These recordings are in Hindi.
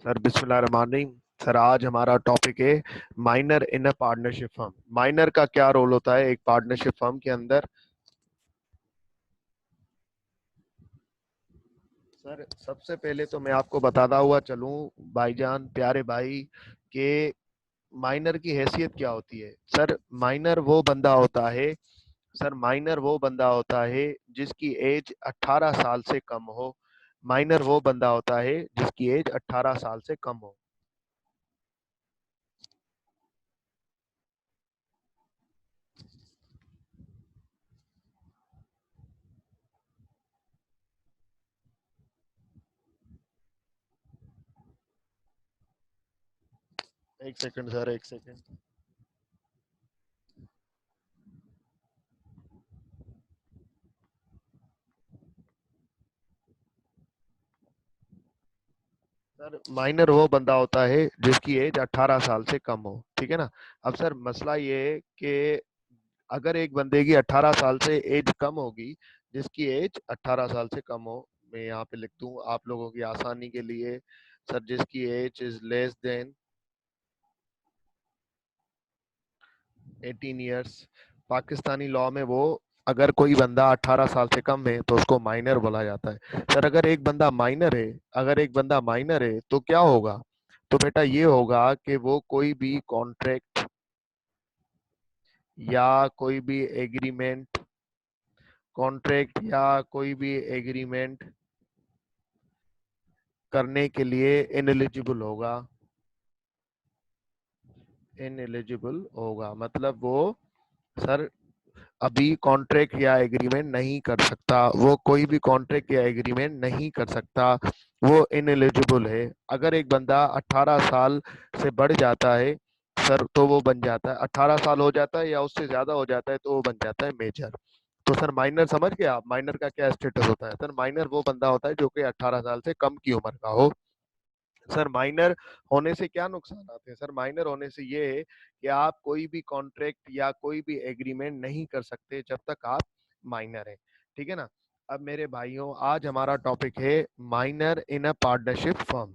सर बिस्मिल्लाहिर्रहमानिर्रहीम। सर आज हमारा टॉपिक है minor in a partnership firm. Minor का क्या रोल होता है एक पार्टनरशिप फर्म के अंदर। सर सबसे पहले तो मैं आपको बताता हुआ चलूं भाईजान प्यारे भाई के माइनर की हैसियत क्या होती है। सर माइनर वो बंदा होता है सर माइनर वो बंदा होता है जिसकी एज 18 साल से कम हो। माइनर वो बंदा होता है जिसकी एज 18 साल से कम हो। एक सेकंड सर, एक सेकंड। सर माइनर वो बंदा होता है जिसकी एज 18 साल से कम हो, ठीक है ना। अब सर मसला ये है कि अगर एक बंदे की 18 साल से एज कम होगी, जिसकी एज 18 साल से कम हो, मैं यहाँ पे लिख दूं आप लोगों की आसानी के लिए। सर जिसकी age is less than 18 years, Pakistani law में वो अगर कोई बंदा 18 साल से कम है तो उसको माइनर बोला जाता है। सर अगर एक बंदा माइनर है, अगर एक बंदा माइनर है तो क्या होगा। तो बेटा ये होगा कि वो कोई भी कॉन्ट्रैक्ट या कोई भी एग्रीमेंट, कॉन्ट्रैक्ट या कोई भी एग्रीमेंट करने के लिए इनएलिजिबल होगा। इनएलिजिबल होगा मतलब वो सर अभी कॉन्ट्रैक्ट या एग्रीमेंट नहीं कर सकता, वो कोई भी कॉन्ट्रैक्ट या एग्रीमेंट नहीं कर सकता, वो इनएलिजिबल है। अगर एक बंदा 18 साल से बढ़ जाता है सर तो वो बन जाता है, 18 साल हो जाता है या उससे ज्यादा हो जाता है तो वो बन जाता है मेजर। तो सर माइनर समझ गए आप, माइनर का क्या स्टेटस होता है। सर माइनर वो बंदा होता है जो कि 18 साल से कम की उम्र का हो। सर माइनर होने से क्या नुकसान आते हैं। सर माइनर होने से ये है कि आप कोई भी कॉन्ट्रैक्ट या कोई भी एग्रीमेंट नहीं कर सकते जब तक आप माइनर हैं, ठीक है ना। अब मेरे भाइयों आज हमारा टॉपिक है minor in a partnership firm.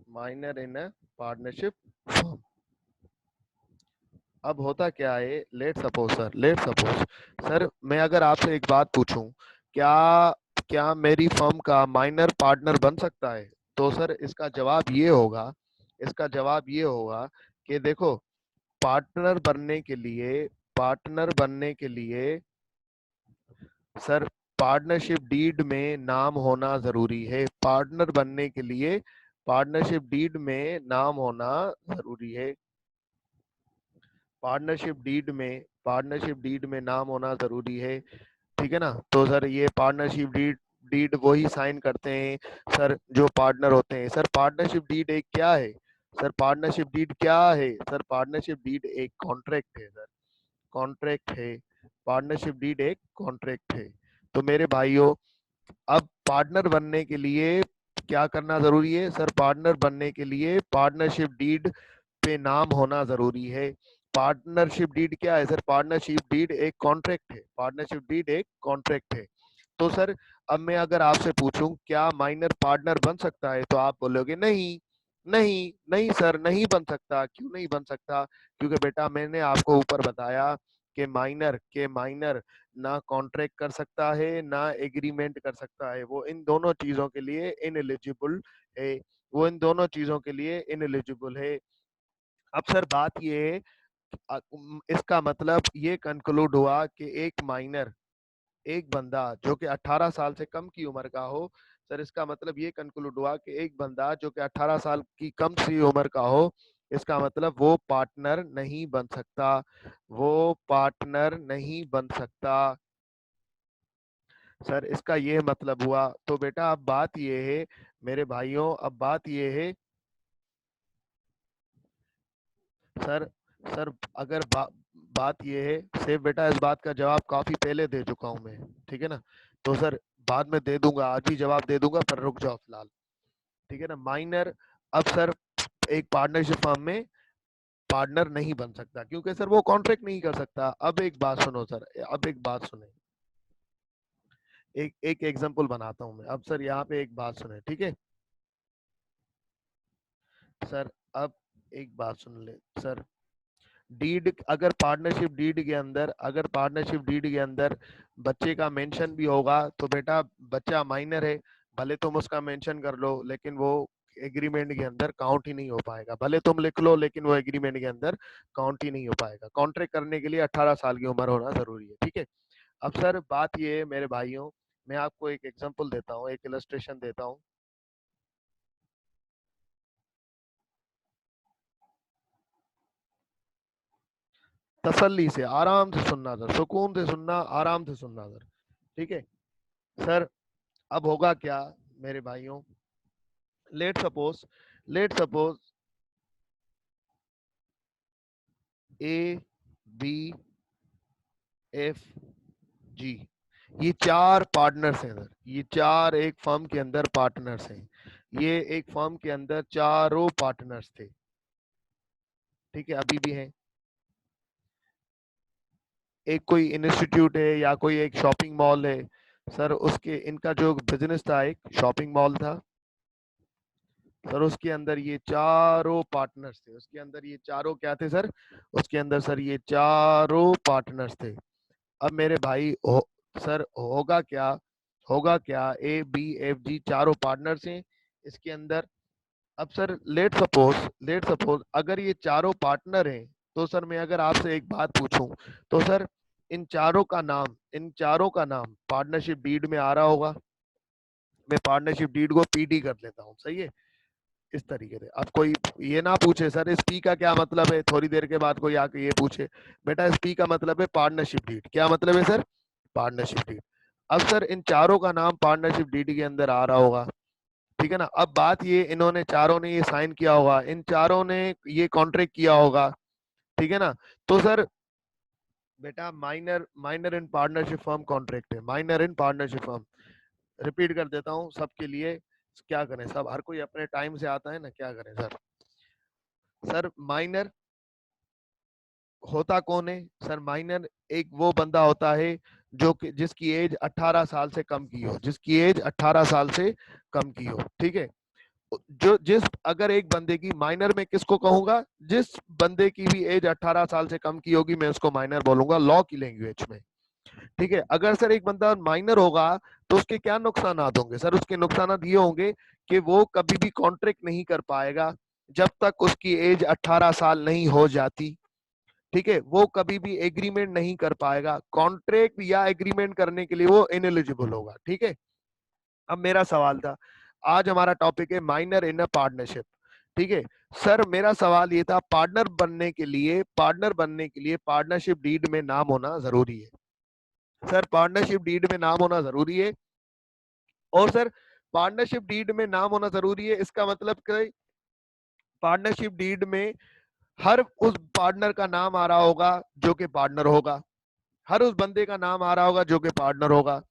Minor in a partnership firm. अब होता क्या है, late suppose sir, let suppose sir मैं अगर आपसे एक बात पूछूं, क्या क्या मेरी फर्म का माइनर पार्टनर बन सकता है। तो सर इसका जवाब ये होगा, इसका जवाब ये होगा कि देखो पार्टनर बनने के लिए, पार्टनर बनने के लिए सर पार्टनरशिप डीड में नाम होना जरूरी है। पार्टनर बनने के लिए पार्टनरशिप डीड में नाम होना जरूरी है। पार्टनरशिप डीड में नाम होना जरूरी है, ठीक है ना। तो सर ये पार्टनरशिप डीड डीड वही साइन करते हैं सर जो पार्टनर होते हैं। सर पार्टनरशिप डीड एक क्या है, सर पार्टनरशिप डीड क्या है। सर पार्टनरशिप डीड एक कॉन्ट्रैक्ट है सर, कॉन्ट्रैक्ट है। पार्टनरशिप डीड एक कॉन्ट्रैक्ट है। तो मेरे भाइयों अब पार्टनर बनने के लिए क्या करना जरूरी है। सर पार्टनर बनने के लिए पार्टनरशिप डीड पे नाम होना जरूरी है। पार्टनरशिप डीड क्या है। सर पार्टनरशिप डीड एक कॉन्ट्रैक्ट है, पार्टनरशिप डीड एक कॉन्ट्रैक्ट है। तो सर अब मैं अगर आपसे पूछूं क्या माइनर पार्टनर बन सकता है तो आप बोलोगे नहीं, नहीं नहीं सर नहीं बन सकता। क्यों नहीं बन सकता, क्योंकि बेटा मैंने आपको ऊपर बताया कि माइनर ना कॉन्ट्रैक्ट कर सकता है ना एग्रीमेंट कर सकता है, वो इन दोनों चीजों के लिए इनएलिजिबल है, वो इन दोनों चीजों के लिए इनएलिजिबल है। अब सर बात ये है, इसका मतलब ये कंक्लूड हुआ कि एक माइनर, एक बंदा जो कि 18 साल से कम की उम्र का हो। सर इसका मतलब ये कंक्लूड हुआ कि एक बंदा जो कि 18 साल की कम सी उम्र का हो, इसका मतलब वो पार्टनर नहीं बन सकता, वो पार्टनर नहीं बन सकता। सर इसका ये मतलब हुआ। तो बेटा अब बात ये है मेरे भाइयों, अब बात ये है सर, सर अगर बात ये है सेफ बेटा, इस बात का जवाब काफी पहले दे चुका हूं मैं, ठीक है ना। तो सर बाद में दे दूंगा, आज ही जवाब दे दूंगा, पर रुक जाओ फिलहाल, ठीक है ना। माइनर अब सर एक पार्टनरशिप फर्म में पार्टनर नहीं बन सकता क्योंकि सर वो कॉन्ट्रैक्ट नहीं कर सकता। अब एक बात सुनो सर, अब एक बात सुने, एक एक एग्जांपल बनाता हूं मैं। अब सर यहाँ पे एक बात सुने, ठीक है सर। अब एक बात सुन ले सर, डीड अगर पार्टनरशिप डीड के अंदर, अगर पार्टनरशिप डीड के अंदर बच्चे का मेंशन भी होगा तो बेटा बच्चा माइनर है, भले तुम उसका मेंशन कर लो लेकिन वो एग्रीमेंट के अंदर काउंट ही नहीं हो पाएगा। भले तुम लिख लो लेकिन वो एग्रीमेंट के अंदर काउंट ही नहीं हो पाएगा। कॉन्ट्रैक्ट करने के लिए 18 साल की उम्र होना जरूरी है, ठीक है। अब सर बात ये है मेरे भाइयों, मैं आपको एक एग्जांपल देता हूँ, एक इलस्ट्रेशन देता हूँ। तसल्ली से आराम से सुनना सर, सुकून से सुनना, आराम से सुनना सर, ठीक है सर। अब होगा क्या मेरे भाइयों, let suppose, let suppose A B F G, ये चार पार्टनर्स हैं सर, ये चार एक फर्म के अंदर पार्टनर्स हैं। ये एक फर्म के अंदर चारों पार्टनर्स थे, ठीक है, अभी भी हैं। एक कोई इंस्टीट्यूट है या कोई एक शॉपिंग मॉल है सर, उसके इनका जो बिजनेस था एक शॉपिंग मॉल था सर, उसके अंदर ये चारों पार्टनर्स थे। उसके अंदर ये चारों क्या थे सर, उसके अंदर सर ये चारों पार्टनर्स थे। अब मेरे भाई सर होगा क्या, होगा क्या, ए बी एफ जी चारों पार्टनर्स हैं इसके अंदर। अब सर लेट सपोज अगर ये चारों पार्टनर हैं तो सर मैं अगर आपसे एक बात पूछूं तो सर इन चारों का नाम, इन चारों का नाम पार्टनरशिप डीड में आ रहा होगा। मैं पार्टनरशिप डीड को पीडी कर लेता हूँ, सही है, इस तरीके से। अब कोई ये ना पूछे सर इस पी का क्या मतलब है, थोड़ी देर के बाद कोई आके ये पूछे बेटा इस पी का मतलब है पार्टनरशिप डीड, क्या मतलब है सर, पार्टनरशिप डीड। अब सर इन चारों का नाम पार्टनरशिप डीड के अंदर आ रहा होगा, ठीक है ना। अब बात ये, इन्होंने चारों ने ये साइन किया होगा, इन चारों ने ये कॉन्ट्रैक्ट किया होगा, ठीक है ना। तो सर बेटा minor minor in partnership firm contract है, minor in partnership firm. Repeat कर देता हूँ सबके लिए, क्या करें सब, हर कोई अपने टाइम से आता है ना, क्या करें सर। सर माइनर होता कौन है सर, माइनर एक वो बंदा होता है जो कि जिसकी एज 18 साल से कम की हो, जिसकी एज 18 साल से कम की हो, ठीक है। जो जिस अगर एक बंदे की, माइनर में किसको कहूंगा, जिस बंदे की भी एज 18 साल से कम की होगी मैं उसको माइनर बोलूंगा लॉ की लैंग्वेज में, ठीक है। अगर सर एक बंदा माइनर होगा तो उसके क्या नुकसान होंगे सर, उसके नुकसान ये होंगे कि वो कभी भी कॉन्ट्रैक्ट नहीं कर पाएगा जब तक उसकी एज 18 साल नहीं हो जाती, ठीक है। वो कभी भी एग्रीमेंट नहीं कर पाएगा, कॉन्ट्रैक्ट या एग्रीमेंट करने के लिए वो इनएलिजिबल होगा, ठीक है। अब मेरा सवाल था, आज हमारा टॉपिक है माइनर इन अ पार्टनरशिप, ठीक है। सर मेरा सवाल ये था, पार्टनर बनने के लिए, पार्टनर बनने के लिए पार्टनरशिप डीड में नाम होना जरूरी है सर, पार्टनरशिप डीड में नाम होना जरूरी है। और सर पार्टनरशिप डीड में नाम होना जरूरी है, इसका मतलब कि पार्टनरशिप डीड में हर उस पार्टनर का नाम आ रहा होगा जो कि पार्टनर होगा, हर उस बंदे का नाम आ रहा होगा जो कि पार्टनर होगा,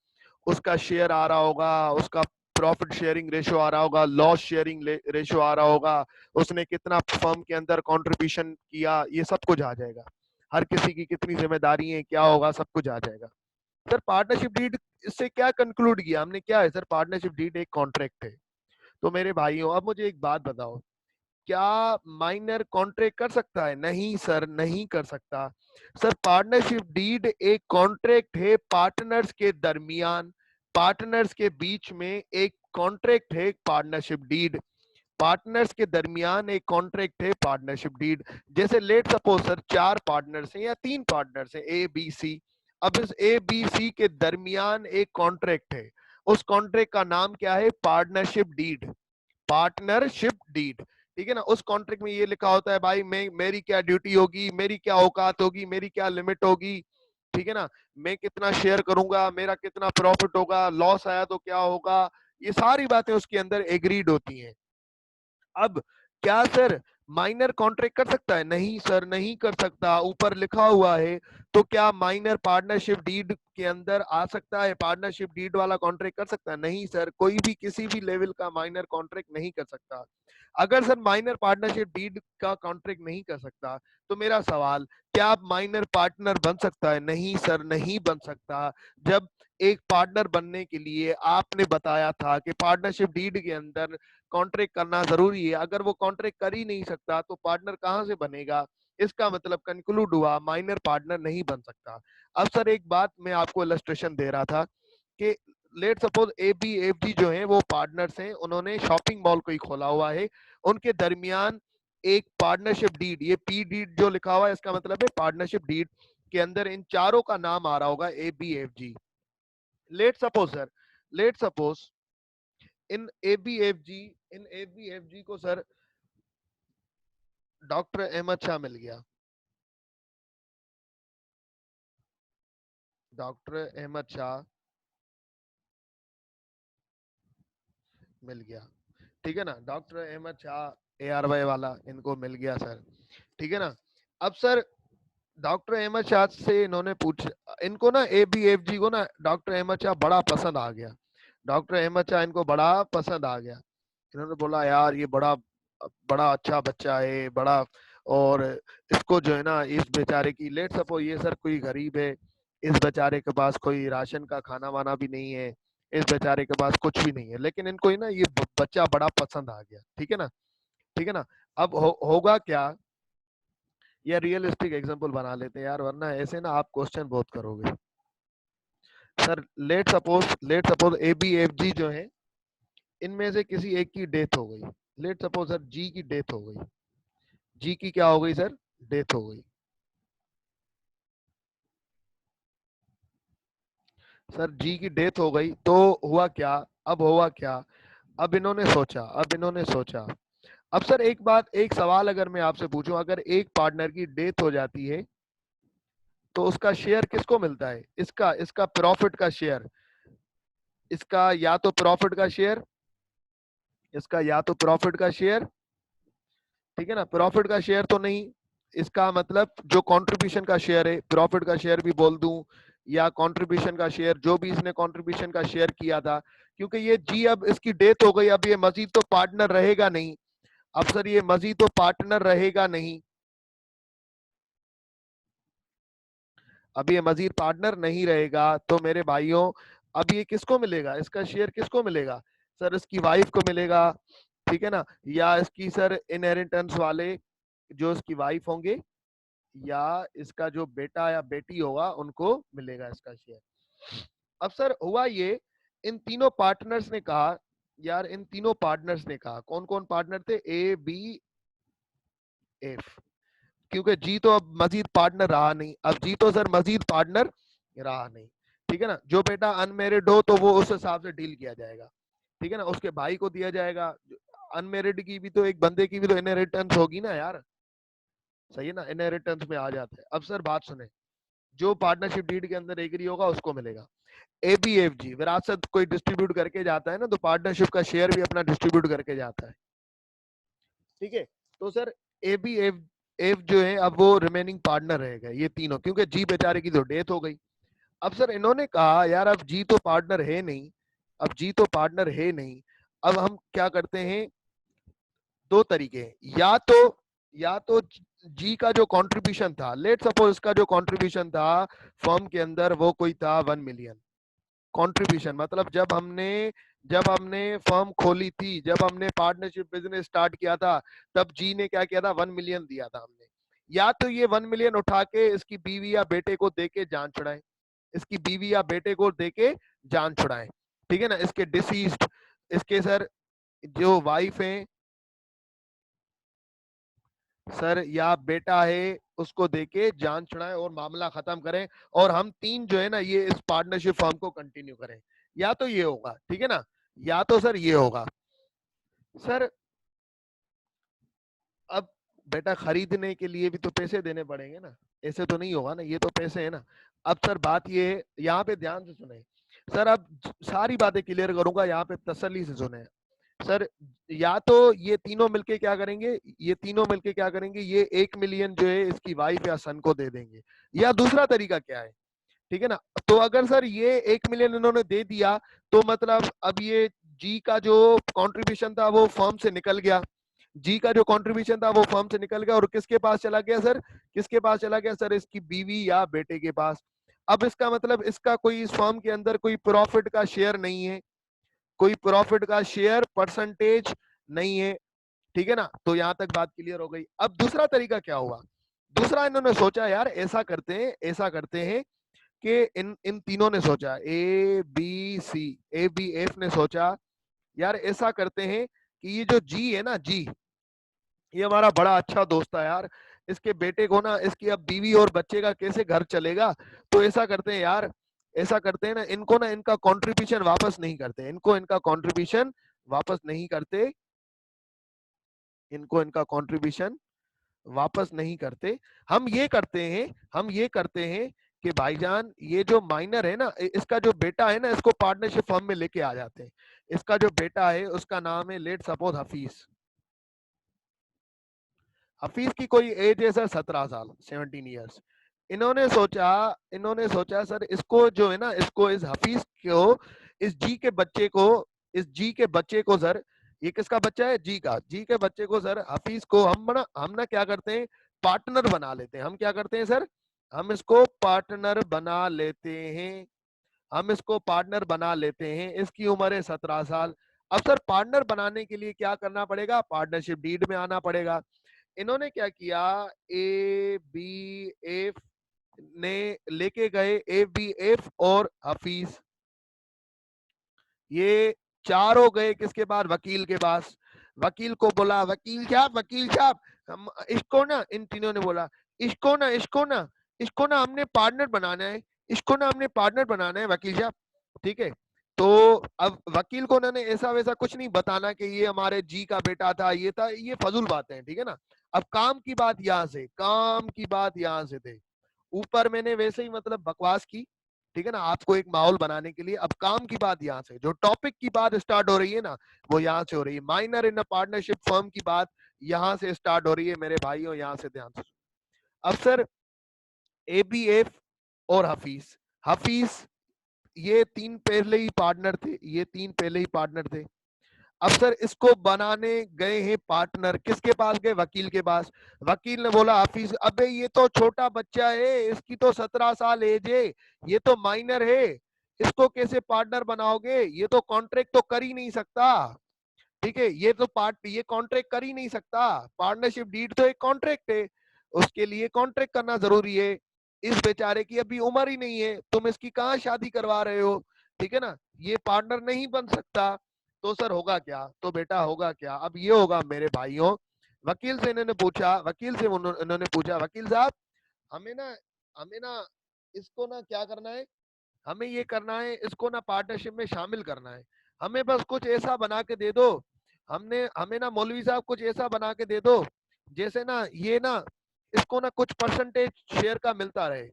उसका शेयर आ रहा होगा, उसका प्रॉफिट शेयरिंग रेशो आ रहा होगा, लॉस शेयरिंग रेशो आ रहा होगा, उसने कितना फर्म के अंदर कंट्रीब्यूशन किया, ये सब कुछ आ जाएगा। हर किसी की कितनी जिम्मेदारी है, क्या होगा, सब कुछ आ जाएगा सर। पार्टनरशिप डीड इससे क्या कंक्लूड किया हमने, क्या है सर, पार्टनरशिप डीड एक कॉन्ट्रैक्ट है। तो मेरे भाइयों अब मुझे एक बात बताओ, क्या माइनर कॉन्ट्रैक्ट कर सकता है, नहीं सर नहीं कर सकता सर। पार्टनरशिप डीड एक कॉन्ट्रैक्ट है पार्टनर्स के दरमियान, पार्टनर्स के बीच में एक कॉन्ट्रैक्ट है पार्टनरशिप डीड, पार्टनर्स के दरमियान एक कॉन्ट्रैक्ट है पार्टनरशिप डीड। जैसे लेट सपोज सर चार पार्टनर्स हैं या तीन पार्टनर्स हैं ए बी सी, अब इस ए बी सी के दरमियान एक कॉन्ट्रैक्ट है, उस कॉन्ट्रैक्ट का नाम क्या है, पार्टनरशिप डीड, पार्टनरशिप डीड, ठीक है ना। उस कॉन्ट्रैक्ट में ये लिखा होता है भाई मैं, मेरी क्या ड्यूटी होगी, मेरी क्या औकात होगी, मेरी क्या लिमिट होगी, ठीक है ना, मैं कितना शेयर करूंगा, मेरा कितना प्रॉफिट होगा, लॉस आया तो क्या होगा, ये सारी बातें उसके अंदर एग्रीड होती हैं। अब क्या सर माइनर कॉन्ट्रैक्ट कर सकता है? नहीं सर, नहीं कर सकता, ऊपर लिखा हुआ है। तो क्या माइनर पार्टनरशिप डीड के अंदर आ सकता है? पार्टनरशिप डीड वाला कॉन्ट्रैक्ट कर सकता है? नहीं सर, कोई भी किसी भी लेवल का माइनर कॉन्ट्रैक्ट नहीं कर सकता। अगर सर माइनर पार्टनरशिप डीड का कॉन्ट्रैक्ट नहीं कर सकता, तो मेरा सवाल, क्या आप माइनर पार्टनर बन सकता है? नहीं सर, नहीं बन सकता। जब एक पार्टनर बनने के लिए आपने बताया था कि पार्टनरशिप डीड के अंदर कॉन्ट्रैक्ट करना जरूरी है, अगर वो कॉन्ट्रैक्ट कर ही नहीं सकता तो पार्टनर कहां से बनेगा? इसका मतलब कंक्लूड हुआ माइनर पार्टनर नहीं बन सकता। अब सर एक बात मैं आपको इलस्ट्रेशन दे रहा था कि let suppose A B F G जो है वो पार्टनर्स हैं, उन्होंने शॉपिंग मॉल को ही खोला हुआ है, उनके दरमियान एक पार्टनरशिप डीड, ये पी डीड जो लिखा हुआ है इसका मतलब है पार्टनरशिप डीड के अंदर इन चारों का नाम आ रहा होगा A B F G. Let suppose sir, let suppose in ABFG, in ABFG को सर डॉक्टर अहमद शाह मिल गया, डॉक्टर अहमद शाह मिल गया, ठीक है ना, डॉक्टर अहमद शाह ARY वाला इनको मिल गया सर, ठीक है ना। अब सर डॉक्टर अहमद शाह से इन्होंने पूछ, इनको ना एबीएफजी को ना डॉक्टर अहमद शाह बड़ा पसंद आ गया, डॉक्टर अहमद शाह इनको बड़ा पसंद आ गया। इन्होंने बोला यार ये बड़ा बड़ा अच्छा बच्चा है, बड़ा, और इसको जो है ना, इस बेचारे की, लेट सपोज ये सर कोई गरीब है, इस बेचारे के पास कोई राशन का खाना वाना भी नहीं है, इस बेचारे के पास कुछ भी नहीं है, लेकिन इनको ही ना ये बच्चा बड़ा पसंद आ गया, ठीक है ना, ठीक है ना। अब होगा क्या, या रियलिस्टिक एग्जांपल बना लेते हैं यार, वरना ऐसे ना आप क्वेश्चन बहुत करोगे। सर लेट सपोज ABFG जो है, इनमें से किसी एक की डेथ हो गई, लेट सपोज सर जी की डेथ हो गई, जी की क्या हो गई सर? डेथ हो गई। सर जी की डेथ हो गई तो हुआ क्या? अब हुआ क्या, अब इन्होंने सोचा, अब इन्होंने सोचा, अब सर एक बात, एक सवाल अगर मैं आपसे पूछूं, अगर एक पार्टनर की डेथ हो जाती है तो उसका शेयर किसको मिलता है? इसका इसका प्रॉफिट का शेयर, इसका या तो प्रॉफिट का शेयर, इसका या तो प्रॉफिट का शेयर, ठीक है ना, प्रॉफिट का शेयर तो नहीं, इसका मतलब जो कंट्रीब्यूशन का शेयर है, प्रॉफिट का शेयर भी बोल दूं, या कंट्रीब्यूशन का शेयर, जो भी इसने कंट्रीब्यूशन का शेयर किया था, क्योंकि ये जी अब इसकी डेथ हो गई, अब ये मजीद तो पार्टनर रहेगा नहीं, अब सर ये मजीद तो पार्टनर रहेगा नहीं, अब ये मजीद पार्टनर नहीं रहेगा, तो मेरे भाइयों अब ये किसको मिलेगा? इसका शेयर किसको मिलेगा? सर इसकी वाइफ को मिलेगा, ठीक है ना, या इसकी सर इनहेरिटेंस वाले जो इसकी वाइफ होंगे, या इसका जो बेटा या बेटी होगा उनको मिलेगा इसका शेयर। अब सर हुआ ये, इन तीनों पार्टनर्स ने कहा, यार इन तीनों पार्टनर्स ने कहा, कौन कौन पार्टनर थे? ABF, क्योंकि जी तो अब मजीद पार्टनर रहा नहीं, अब जी तो सर मजीद पार्टनर रहा नहीं, ठीक है ना, जो बेटा अनमेरिड हो तो वो उस हिसाब से डील किया जाएगा, ठीक है ना, उसके भाई को दिया जाएगा, अनमेरिड की भी तो, एक बंदे की भी तो इनहेरिटेंस होगी ना यार, सही है ना, इनहेरिटेंस में आ जाते हैं। अब सर बात सुने, जो पार्टनरशिप डीड के अंदर एग्री होगा उसको मिलेगा। ABFG विरासत कोई डिस्ट्रीब्यूट करके जाता है ना, तो पार्टनरशिप का शेयर भी अपना डिस्ट्रीब्यूट करके जाता है, ठीक है। तो सर ABF जो है अब वो रिमेनिंग पार्टनर रहेगा, ये तीनों, क्योंकि जी बेचारे की तो डेथ हो गई। अब सर इन्होंने कहा यार अब जी तो पार्टनर है नहीं, अब जी तो पार्टनर है नहीं, अब हम क्या करते हैं, दो तरीके हैं, या तो जी का जो कंट्रीब्यूशन था, लेट सपोज इसका जो कंट्रीब्यूशन था फर्म के अंदर वो कोई था 1 मिलियन कंट्रीब्यूशन, मतलब जब हमने फर्म खोली थी, जब हमने पार्टनरशिप बिजनेस स्टार्ट किया था, तब जी ने क्या किया था? 1 मिलियन दिया था हमने। या तो ये 1 मिलियन उठा के इसकी बीवी या बेटे को दे के जान छुड़ाए, इसकी बीवी या बेटे को दे के जान छुड़ाए, ठीक है ना, इसके डिसीज्ड, इसके सर जो वाइफ है सर, या बेटा है, उसको देके जान छुड़ाएं और मामला खत्म करें, और हम तीन जो है ना ये इस पार्टनरशिप फर्म को कंटिन्यू करें। या तो ये होगा, ठीक है ना, या तो सर ये होगा। सर अब बेटा खरीदने के लिए भी तो पैसे देने पड़ेंगे ना, ऐसे तो नहीं होगा ना, ये तो पैसे है ना। अब सर बात ये है, यहाँ पे ध्यान से सुने सर, अब सारी बातें क्लियर करूंगा, यहाँ पे तसल्ली से सुने। सर या तो ये तीनों मिलके क्या करेंगे, ये तीनों मिलके क्या करेंगे, ये 1 मिलियन जो है इसकी वाइफ या सन को दे देंगे। या दूसरा तरीका क्या है, ठीक है ना, तो अगर सर ये 1 मिलियन इन्होंने दे दिया तो मतलब अब ये जी का जो कंट्रीब्यूशन था वो फर्म से निकल गया, जी का जो कंट्रीब्यूशन था वो फर्म से निकल गया और किसके पास चला गया सर, किसके पास चला गया सर, इसकी बीवी या बेटे के पास। अब इसका मतलब इसका कोई इस फर्म के अंदर कोई प्रॉफिट का शेयर नहीं है, कोई प्रॉफिट का शेयर परसेंटेज नहीं है, ठीक है ना, तो यहां तक बात क्लियर हो गई। अब दूसरा तरीका क्या हुआ, दूसरा इन्होंने सोचा यार ऐसा करते हैं, ऐसा करते हैं कि इन इन तीनों ने सोचा, A B C, A B F ने सोचा यार ऐसा करते हैं कि ये जो जी है ना, जी ये हमारा बड़ा अच्छा दोस्त है यार, इसके बेटे को ना, इसकी अब बीवी और बच्चे का कैसे घर चलेगा, तो ऐसा करते हैं यार, ऐसा करते हैं ना इनका कंट्रीब्यूशन वापस नहीं करते, इनको इनका कंट्रीब्यूशन वापस नहीं करते, इनको इनका कंट्रीब्यूशन वापस नहीं करते। हम ये करते हैं, हम ये करते हैं कि भाईजान ये जो माइनर है ना, इसका जो बेटा है ना, इसको पार्टनरशिप फर्म में लेके आ जाते हैं। इसका जो बेटा है उसका नाम है लेट सपोज हफीज, हफीज की कोई एज है सर 17 साल, 17 ईयर्स। इन्होंने सोचा सर इसको जो है ना, इसको इस हफीज को, इस जी के बच्चे को, इस जी के बच्चे को सर, ये किसका बच्चा है, जी का, जी के बच्चे को सर हफीज को हम ना क्या करते हैं, पार्टनर बना लेते हैं। हम क्या करते हैं सर, हम इसको पार्टनर बना लेते हैं, हम इसको पार्टनर बना लेते हैं। इसकी उम्र है 17 साल। अब सर पार्टनर बनाने के लिए क्या करना पड़ेगा, पार्टनरशिप डीड में आना पड़ेगा। इन्होंने क्या किया, ए बी एफ ने लेके गए, ए बी एफ और हफीज, ये चारों गए किसके पास, वकील के पास। वकील को बोला, वकील साहब, वकील साहब, हम इसको ना, इन तीनों ने बोला इसको ना हमने पार्टनर बनाना है, इसको ना हमने पार्टनर बनाना है वकील साहब, ठीक है। तो अब वकील को उन्होंने ऐसा वैसा कुछ नहीं बताना कि ये हमारे जी का बेटा था, ये था, ये फजूल बातें हैं, ठीक है ना। अब काम की बात यहाँ से, काम की बात यहाँ से थे, ऊपर मैंने वैसे ही मतलब बकवास की, ठीक है ना, आपको एक माहौल बनाने के लिए। अब काम की बात यहाँ से, जो टॉपिक की बात स्टार्ट हो रही है ना, वो यहाँ से हो रही है, minor in a partnership firm की बात यहाँ से स्टार्ट हो रही है मेरे भाइयों, यहाँ से ध्यान से। अब सर एबीएफ और हफीज, हफीज ये तीन पहले ही पार्टनर थे, ये तीन पहले ही पार्टनर थे। अब सर इसको बनाने गए हैं पार्टनर, किसके पास गए, वकील के पास। वकील ने बोला हफीज, अबे ये तो छोटा बच्चा है, इसकी तो 17 साल एज है, ये तो माइनर है, इसको कैसे पार्टनर बनाओगे, ये तो कॉन्ट्रैक्ट तो कर ही नहीं सकता, ठीक है, ये कॉन्ट्रैक्ट कर ही नहीं सकता, पार्टनरशिप डीड तो एक कॉन्ट्रैक्ट है, उसके लिए कॉन्ट्रैक्ट करना जरूरी है। इस बेचारे की अभी उम्र ही नहीं है, तुम इसकी कहाँ शादी करवा रहे हो, ठीक है ना, ये पार्टनर नहीं बन सकता। तो सर होगा क्या, तो बेटा होगा क्या, अब ये होगा मेरे भाइयों, वकील से इन्होंने पूछा, वकील से इन्होंने पूछा, वकील साहब हमें ना इसको ना क्या करना है, हमें ये करना है, इसको ना पार्टनरशिप में शामिल करना है, हमें बस कुछ ऐसा बना के दे दो, हमें ना मौलवी साहब कुछ ऐसा बना के दे दो जैसे ना ये ना, इसको ना कुछ परसेंटेज शेयर का मिलता रहे,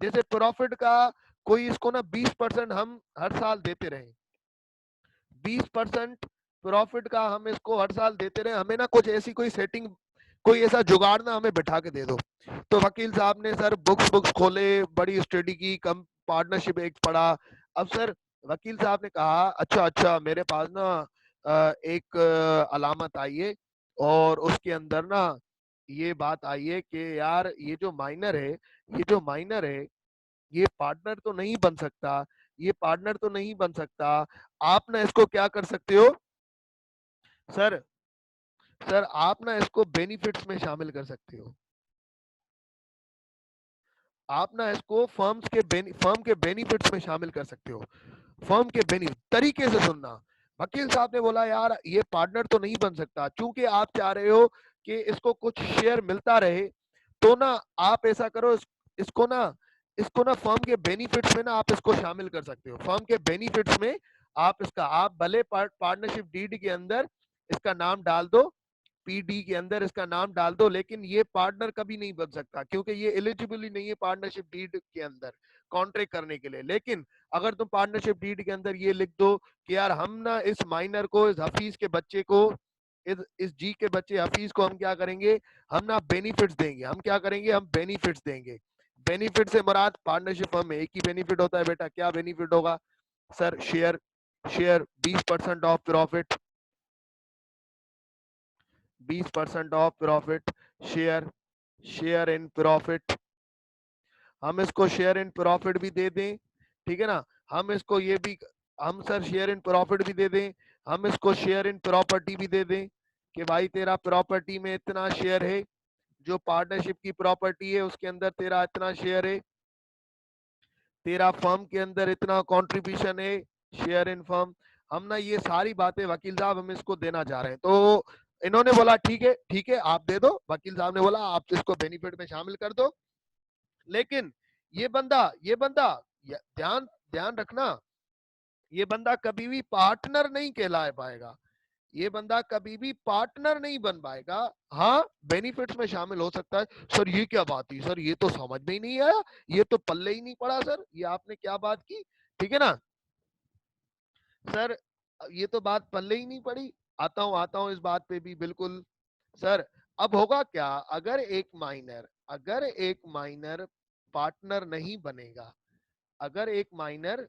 जैसे प्रॉफिट का कोई इसको ना 20% हम हर साल देते रहे, 20% प्रॉफिट का हम इसको हर साल देते रहे, हमें ना कुछ ऐसी कोई सेटिंग, कोई ऐसा जुगाड़ ना हमें बिठा के दे दो। तो वकील साहब ने सर बुक्स बुक्स खोले, बड़ी स्टडी की, कम पार्टनरशिप एक्ट पढ़ा। अब सर वकील साहब ने कहा अच्छा अच्छा, मेरे पास ना एक अलामत आई है और उसके अंदर ना ये बात आई है कि यार ये जो माइनर है, ये जो माइनर है ये पार्टनर तो नहीं बन सकता, ये पार्टनर तो नहीं बन सकता। आप ना इसको क्या कर सकते हो सर, सर आप ना इसको बेनिफिट्स में शामिल कर सकते हो, आप ना इसको फर्म के बेनिफिट्स में शामिल कर सकते हो, फर्म के बेनिफिट तरीके से सुनना। वकील साहब ने बोला यार ये पार्टनर तो नहीं बन सकता, चूंकि आप चाह रहे हो कि इसको कुछ शेयर मिलता रहे, तो ना आप ऐसा करो, इसको ना फर्म के बेनिफिट्स में ना आप इसको शामिल कर सकते हो, फर्म के बेनिफिट्स में आप भले पार्टनरशिप डीड के अंदर इसका नाम डाल दो, पीडी के अंदर इसका नाम डाल दो, लेकिन ये पार्टनर कभी नहीं बन सकता क्योंकि ये एलिजिबल ही नहीं है पार्टनरशिप डीड के अंदर कॉन्ट्रैक्ट करने के लिए। लेकिन अगर तुम पार्टनरशिप डीड के अंदर ये लिख दो कि यार हम ना इस माइनर को, इस हफीज के बच्चे को, इस जी के बच्चे हफीज को हम क्या करेंगे, हम ना बेनिफिट्स देंगे। हम क्या करेंगे, हम बेनिफिट्स देंगे। बेनिफिट से मुराद पार्टनरशिप फर्म में एक ही बेनिफिट होता है बेटा। क्या बेनिफिट होगा sir? Share, share 20% of profit, 20% of profit, share, share in profit. हम इसको शेयर इन प्रॉफिट भी दे दें, ठीक है ना। हम इसको ये भी, हम सर शेयर इन प्रॉफिट भी दे दें, हम इसको शेयर इन प्रॉपर्टी भी दे दें कि भाई तेरा प्रॉपर्टी में इतना शेयर है, जो पार्टनरशिप की प्रॉपर्टी है उसके अंदर तेरा इतना शेयर है, तेरा फर्म के अंदर इतना कंट्रीब्यूशन है, शेयर इन फर्म। हम ना ये सारी बातें वकील साहब हम इसको देना चाह रहे हैं। तो इन्होंने बोला ठीक है, ठीक है आप दे दो। वकील साहब ने बोला आप इसको बेनिफिट में शामिल कर दो। लेकिन ये बंदा ध्यान ध्यान रखना, ये बंदा कभी भी पार्टनर नहीं कहला पाएगा। ये बंदा कभी भी पार्टनर नहीं बन पाएगा। हाँ बेनिफिट्स में शामिल हो सकता है। सर ये क्या बात हुई सर, ये तो समझ में ही नहीं आया, ये तो पल्ले ही नहीं पड़ा सर, ये आपने क्या बात की, ठीक है ना सर, ये तो बात पल्ले ही नहीं पड़ी। आता हूं इस बात पे भी बिल्कुल। सर अब होगा क्या, अगर एक माइनर पार्टनर नहीं बनेगा, अगर एक माइनर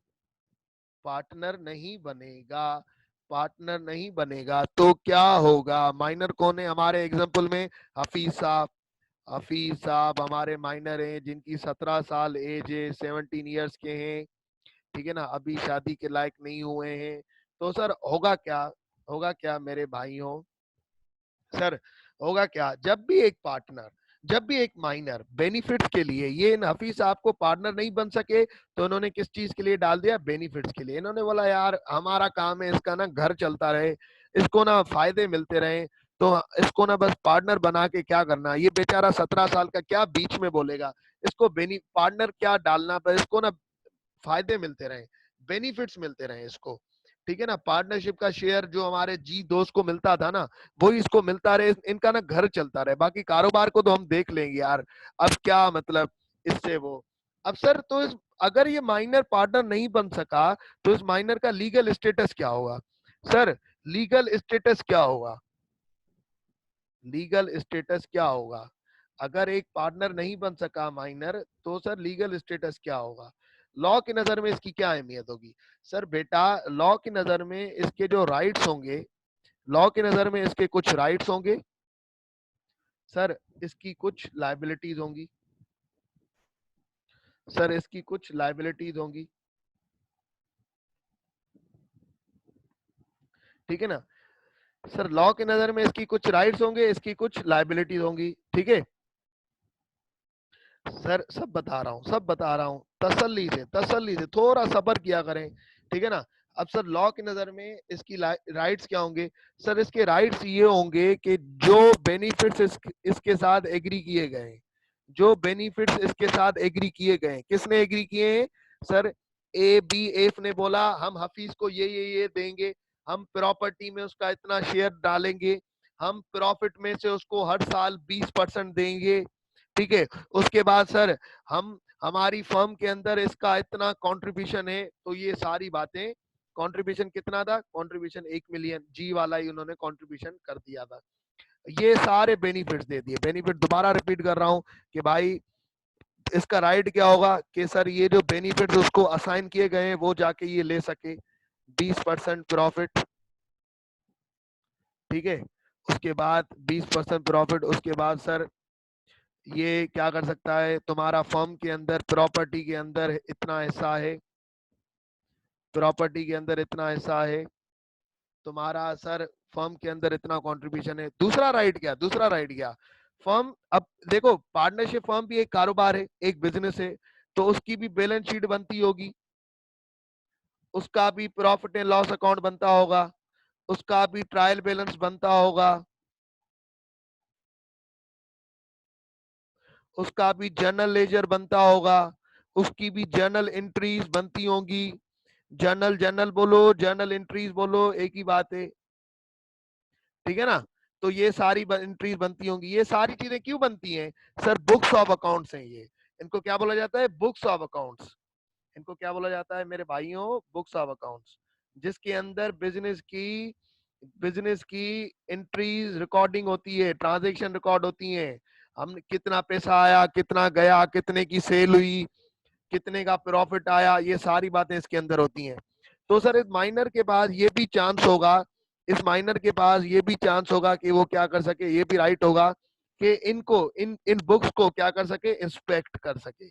पार्टनर नहीं बनेगा, पार्टनर नहीं बनेगा तो क्या होगा? माइनर कौन है हमारे एग्जांपल में? हफीज साहब। हफीज साहब हमारे माइनर हैं जिनकी 17 साल एज है, 17 इयर्स के हैं, ठीक है ना, अभी शादी के लायक नहीं हुए हैं। तो सर होगा क्या, होगा क्या मेरे भाइयों, सर होगा क्या, जब भी एक पार्टनर, जब भी एक माइनर बेनिफिट्स के लिए, ये हफीज साहब को पार्टनर नहीं बन सके तो उन्होंने किस चीज के लिए डाल दिया? बेनिफिट्स के लिए। इन्होंने बोला यार हमारा काम है इसका ना घर चलता रहे, इसको ना फायदे मिलते रहे, तो इसको ना बस पार्टनर बना के क्या करना, ये बेचारा 17 साल का क्या बीच में बोलेगा, इसको पार्टनर क्या डालना, बस इसको ना फायदे मिलते रहे, बेनिफिट्स मिलते रहे इसको, ठीक है ना। पार्टनरशिप का शेयर जो हमारे जी दोस्त को मिलता था ना, वही इसको मिलता रहे, इनका ना घर चलता रहे, बाकी कारोबार को तो हम देख लेंगे यार, अब क्या मतलब इससे वो। अब सर तो अगर ये माइनर पार्टनर नहीं बन सका तो इस माइनर का लीगल स्टेटस क्या होगा? सर लीगल स्टेटस क्या होगा, लीगल स्टेटस क्या होगा? अगर एक पार्टनर नहीं बन सका माइनर तो सर लीगल स्टेटस क्या होगा? लॉ की नजर में इसकी क्या अहमियत होगी? सर बेटा लॉ की नजर में इसके जो राइट्स होंगे, लॉ की नजर में इसके कुछ राइट्स होंगे, सर इसकी कुछ लायबिलिटीज होंगी, सर इसकी कुछ लायबिलिटीज होंगी, ठीक है ना। सर लॉ की नजर में इसकी कुछ राइट्स होंगे, इसकी कुछ लायबिलिटीज होंगी, ठीक है सर। सब बता रहा हूँ, सब बता रहा हूँ, तसल्ली से थोड़ा सब्र किया करें, ठीक है ना। अब सर लॉ की नजर में इसकी राइट्स क्या होंगे? सर इसके राइट्स ये होंगे कि जो बेनिफिट्स इसके साथ एग्री किए गए, जो बेनिफिट्स इसके साथ एग्री किए गए, किसने एग्री किए हैं? सर ए बी एफ ने बोला हम हफीज को ये देंगे, हम प्रॉपर्टी में उसका इतना शेयर डालेंगे, हम प्रॉफिट में से उसको हर साल 20% देंगे, ठीक है। उसके बाद सर हम, हमारी फर्म के अंदर इसका इतना कंट्रीब्यूशन है, तो ये सारी बातें, कंट्रीब्यूशन कितना था? कंट्रीब्यूशन 1 मिलियन, जी वाला ही उन्होंने कंट्रीब्यूशन कर दिया था। ये सारे बेनिफिट्स दे दिए। बेनिफिट दोबारा रिपीट कर रहा हूं कि भाई इसका राइट क्या होगा कि सर ये जो बेनिफिट्स उसको असाइन किए गए हैं वो जाके ये ले सके 20% प्रॉफिट, ठीक है। उसके बाद 20% प्रॉफिट, उसके बाद सर ये क्या कर सकता है, तुम्हारा फर्म के अंदर प्रॉपर्टी के अंदर इतना हिस्सा है, प्रॉपर्टी के अंदर इतना हिस्सा है तुम्हारा, सर फर्म के अंदर इतना कंट्रीब्यूशन है। दूसरा राइट क्या, दूसरा राइट क्या, फर्म, अब देखो पार्टनरशिप फर्म भी एक कारोबार है, एक बिजनेस है, तो उसकी भी बैलेंस शीट बनती होगी, उसका भी प्रॉफिट एंड लॉस अकाउंट बनता होगा, उसका भी ट्रायल बैलेंस बनता होगा, उसका भी जर्नल लेजर बनता होगा, उसकी भी जर्नल एंट्रीज बनती होंगी। जर्नल जर्नल बोलो, जर्नल एंट्रीज बोलो, एक ही बात है, ठीक है ना। तो ये सारी एंट्रीज बनती होंगी। ये सारी चीजें क्यों बनती हैं? सर बुक्स ऑफ अकाउंट्स हैं ये, इनको क्या बोला जाता है? बुक्स ऑफ अकाउंट्स, इनको क्या बोला जाता है मेरे भाइयों? बुक्स ऑफ अकाउंट्स, जिसके अंदर बिजनेस की एंट्रीज रिकॉर्डिंग होती है, ट्रांजैक्शन रिकॉर्ड होती है, हम कितना पैसा आया, कितना गया, कितने की सेल हुई, कितने का प्रॉफिट आया, ये सारी बातें इसके अंदर होती हैं। तो सर इस माइनर के पास ये भी चांस होगा, इस माइनर के पास ये भी चांस होगा कि वो क्या कर सके, ये भी राइट होगा कि इनको इन इन बुक्स को क्या कर सके, इंस्पेक्ट कर सके।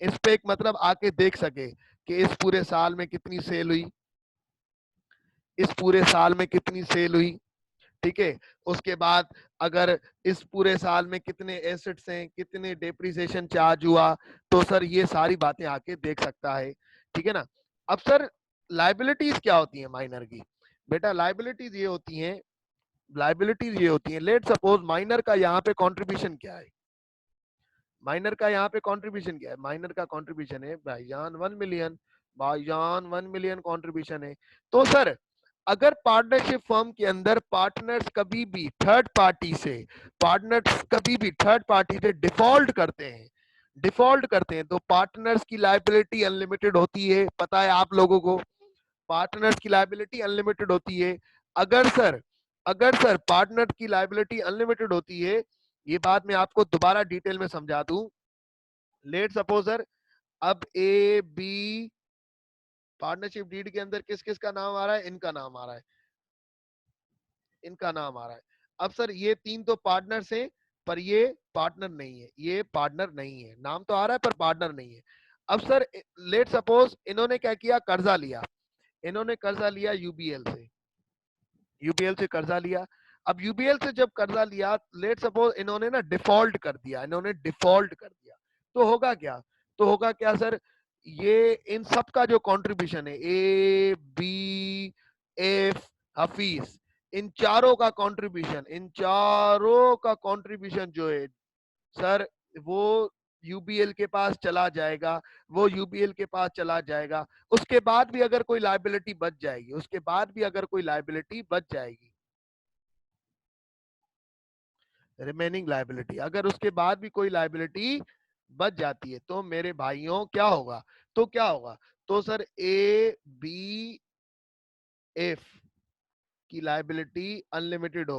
इंस्पेक्ट मतलब आके देख सके कि इस पूरे साल में कितनी सेल हुई, इस पूरे साल में कितनी सेल हुई, ठीक है। उसके बाद अगर इस पूरे साल में कितने एसेट्स हैं, कितने डेप्रिसिएशन चार्ज हुआ, तो सर ये सारी बातें आके देख सकता है, ठीक है ना। अब सर लाइबिलिटीज क्या होती है माइनर की? बेटा लाइबिलिटीज ये होती है, लेट सपोज माइनर का यहाँ पे कंट्रीब्यूशन क्या है, माइनर का यहाँ पे कंट्रीब्यूशन क्या है? माइनर का कंट्रीब्यूशन है भाईजान 1 मिलियन, भाईजान 1 मिलियन कंट्रीब्यूशन है। तो सर अगर पार्टनरशिप फर्म के अंदर पार्टनर्स कभी भी थर्ड पार्टी से डिफॉल्ट करते हैं तो पार्टनर्स की लाइबिलिटी अनलिमिटेड होती है, पता है आप लोगों को, पार्टनर्स की लाइबिलिटी अनलिमिटेड होती है। अगर सर पार्टनर की लाइबिलिटी अनलिमिटेड होती है, ये बात मैं आपको दोबारा डिटेल में समझा दूं। लेट सपोज सर अब ए बी पार्टनरशिप डीड के अंदर किस किस का नाम आ रहा है? इनका नाम आ रहा है, इनका नाम आ रहा है। अब सर ये तीन तो पार्टनर्स हैं, पर ये पार्टनर नहीं है, ये पार्टनर नहीं है, नाम तो आ रहा है पर पार्टनर नहीं है। अब सर लेट सपोज इन्होंने क्या किया, कर्जा लिया, इन्होंने कर्जा लिया यूबीएल से कर्जा लिया। अब यूबीएल से जब कर्जा लिया, लेट सपोज इन्होंने ना डिफॉल्ट कर दिया, तो होगा क्या सर, ये इन सब का जो कंट्रीब्यूशन है, ए बी एफ हफीज, इन चारों का कंट्रीब्यूशन जो है सर, वो यूबीएल के पास चला जाएगा, उसके बाद भी अगर कोई लाइबिलिटी बच जाएगी, रिमेनिंग लाइबिलिटी, अगर उसके बाद भी कोई लाइबिलिटी बच जाती है, तो मेरे भाइयों क्या होगा, तो सर ए बी एफ की लाइबिलिटी अनलिमिटेड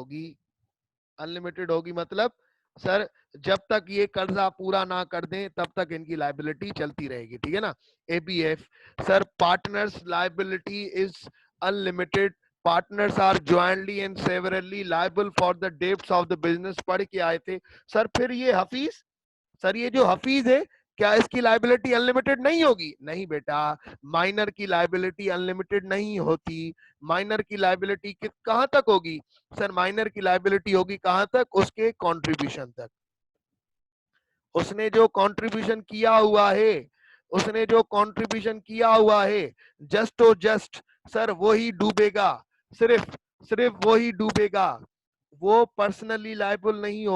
होगी मतलब सर जब तक ये कर्जा पूरा ना कर दें तब तक इनकी लाइबिलिटी चलती रहेगी, ठीक है ना। ABF sir, partners liability is unlimited, partners are jointly and severally liable for the debts of the business, पढ़ के आए थे सर। फिर ये हफीज, सर ये जो हफीज है, क्या इसकी लाइबिलिटी अनलिमिटेड नहीं होगी? नहीं बेटा, माइनर की लाइबिलिटी अनलिमिटेड नहीं होती। माइनर की लाइबिलिटी कहां तक होगी? सर माइनर की लाइबिलिटी होगी कहां तक? उसके कंट्रीब्यूशन तक। उसने जो कंट्रीब्यूशन किया हुआ है, जस्ट तो जस्ट सर वही डूबेगा, सिर्फ सिर्फ वही डूबेगा, वो पर्सनली लाइबल नहीं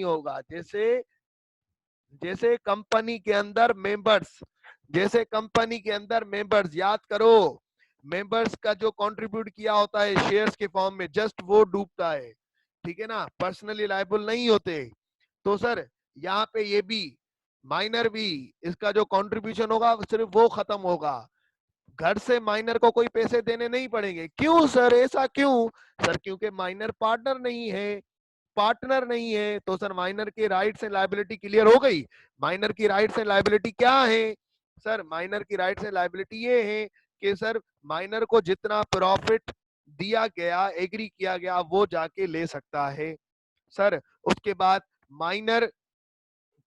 होगा, जैसे जैसे कंपनी के अंदर मेंबर्स याद करो, मेंबर्स का जो कंट्रीब्यूट किया होता है शेयर्स के फॉर्म में, जस्ट वो डूबता है, ठीक है ना, पर्सनली लायबल नहीं होते। तो सर यहाँ पे ये भी माइनर भी, इसका जो कंट्रीब्यूशन होगा सिर्फ वो खत्म होगा, घर से माइनर को कोई पैसे देने नहीं पड़ेंगे। क्यों सर, ऐसा क्यों? सर क्योंकि माइनर पार्टनर नहीं है, तो सर माइनर के राइट्स एंड लायबिलिटी क्लियर हो गई। माइनर की राइट्स एंड लायबिलिटी क्या है? सर माइनर की राइट्स एंड लायबिलिटी ये है कि सर माइनर को जितना प्रॉफिट दिया गया, एग्री किया गया, वो जाके ले सकता है। सर उसके बाद माइनर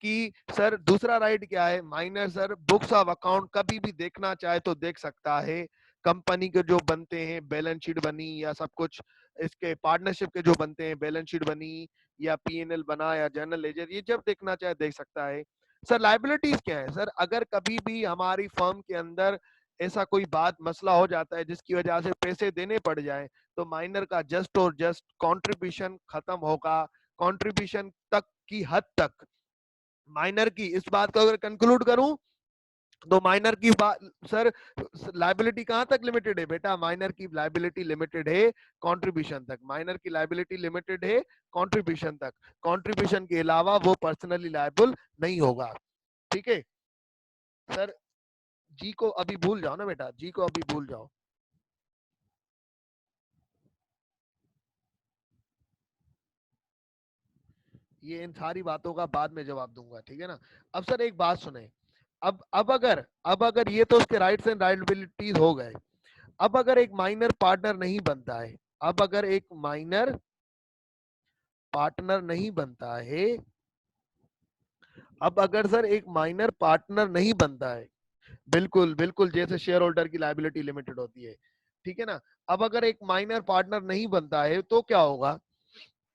कि सर दूसरा राइट क्या है? Minor sir books of account कभी भी देखना चाहे तो देख सकता है, कंपनी के जो बनते हैं, बैलेंस शीट बनी या सब कुछ, इसके पार्टनरशिप के जो बनते हैं, बैलेंस शीट बनी या पीएनएल बना या जर्नल लेजर, ये जब देखना चाहे देख सकता है। सर लाइबिलिटीज क्या है? सर अगर कभी भी हमारी फर्म के अंदर ऐसा कोई बात मसला हो जाता है जिसकी वजह से पैसे देने पड़ जाए, तो माइनर का जस्ट और जस्ट कंट्रीब्यूशन खत्म होगा, कंट्रीब्यूशन तक की हद तक। माइनर की इस बात को अगर कंक्लूड करूं, तो माइनर की बात सर, लाइबिलिटी कहां तक लिमिटेड है बेटा? माइनर की लाइबिलिटी लिमिटेड है कंट्रीब्यूशन तक, माइनर की लाइबिलिटी लिमिटेड है कंट्रीब्यूशन तक, कंट्रीब्यूशन के अलावा वो पर्सनली लायबल नहीं होगा। ठीक है सर। जी को अभी भूल जाओ ना बेटा, जी को अभी भूल जाओ। ये इन सारी बातों का बाद में जवाब दूंगा, ठीक है ना। अब सर एक बात सुने, अब अगर ये तो उसके राइट्स एंड लायबिलिटीज हो गए। अब अगर एक माइनर पार्टनर नहीं बनता है, अब अगर एक माइनर पार्टनर नहीं बनता है, अब अगर सर एक माइनर पार्टनर नहीं बनता है, बिल्कुल बिल्कुल जैसे शेयर होल्डर की लायबिलिटी लिमिटेड होती है, ठीक है ना। अब अगर एक माइनर पार्टनर नहीं बनता है तो क्या होगा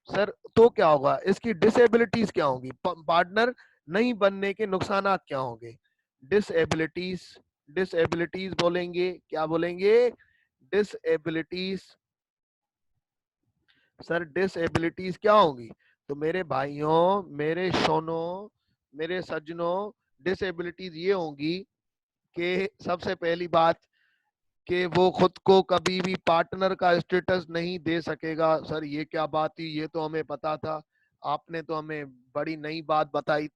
सर, तो क्या होगा, इसकी डिसेबिलिटीज क्या होंगी, पार्टनर नहीं बनने के नुकसानात क्या होंगे, डिसेबिलिटीज, डिसेबिलिटीज बोलेंगे, क्या बोलेंगे, डिसेबिलिटीज। सर डिसेबिलिटीज क्या होंगी, तो मेरे भाइयों, मेरे सोनों, मेरे सज्जनों, डिसेबिलिटीज ये होंगी कि सबसे पहली बात कि वो खुद को कभी भी पार्टनर का स्टेटस नहीं दे सकेगा। सर ये क्या बात थी, ये तो हमें पता था, आपने तो हमें बड़ी नई बात बताई,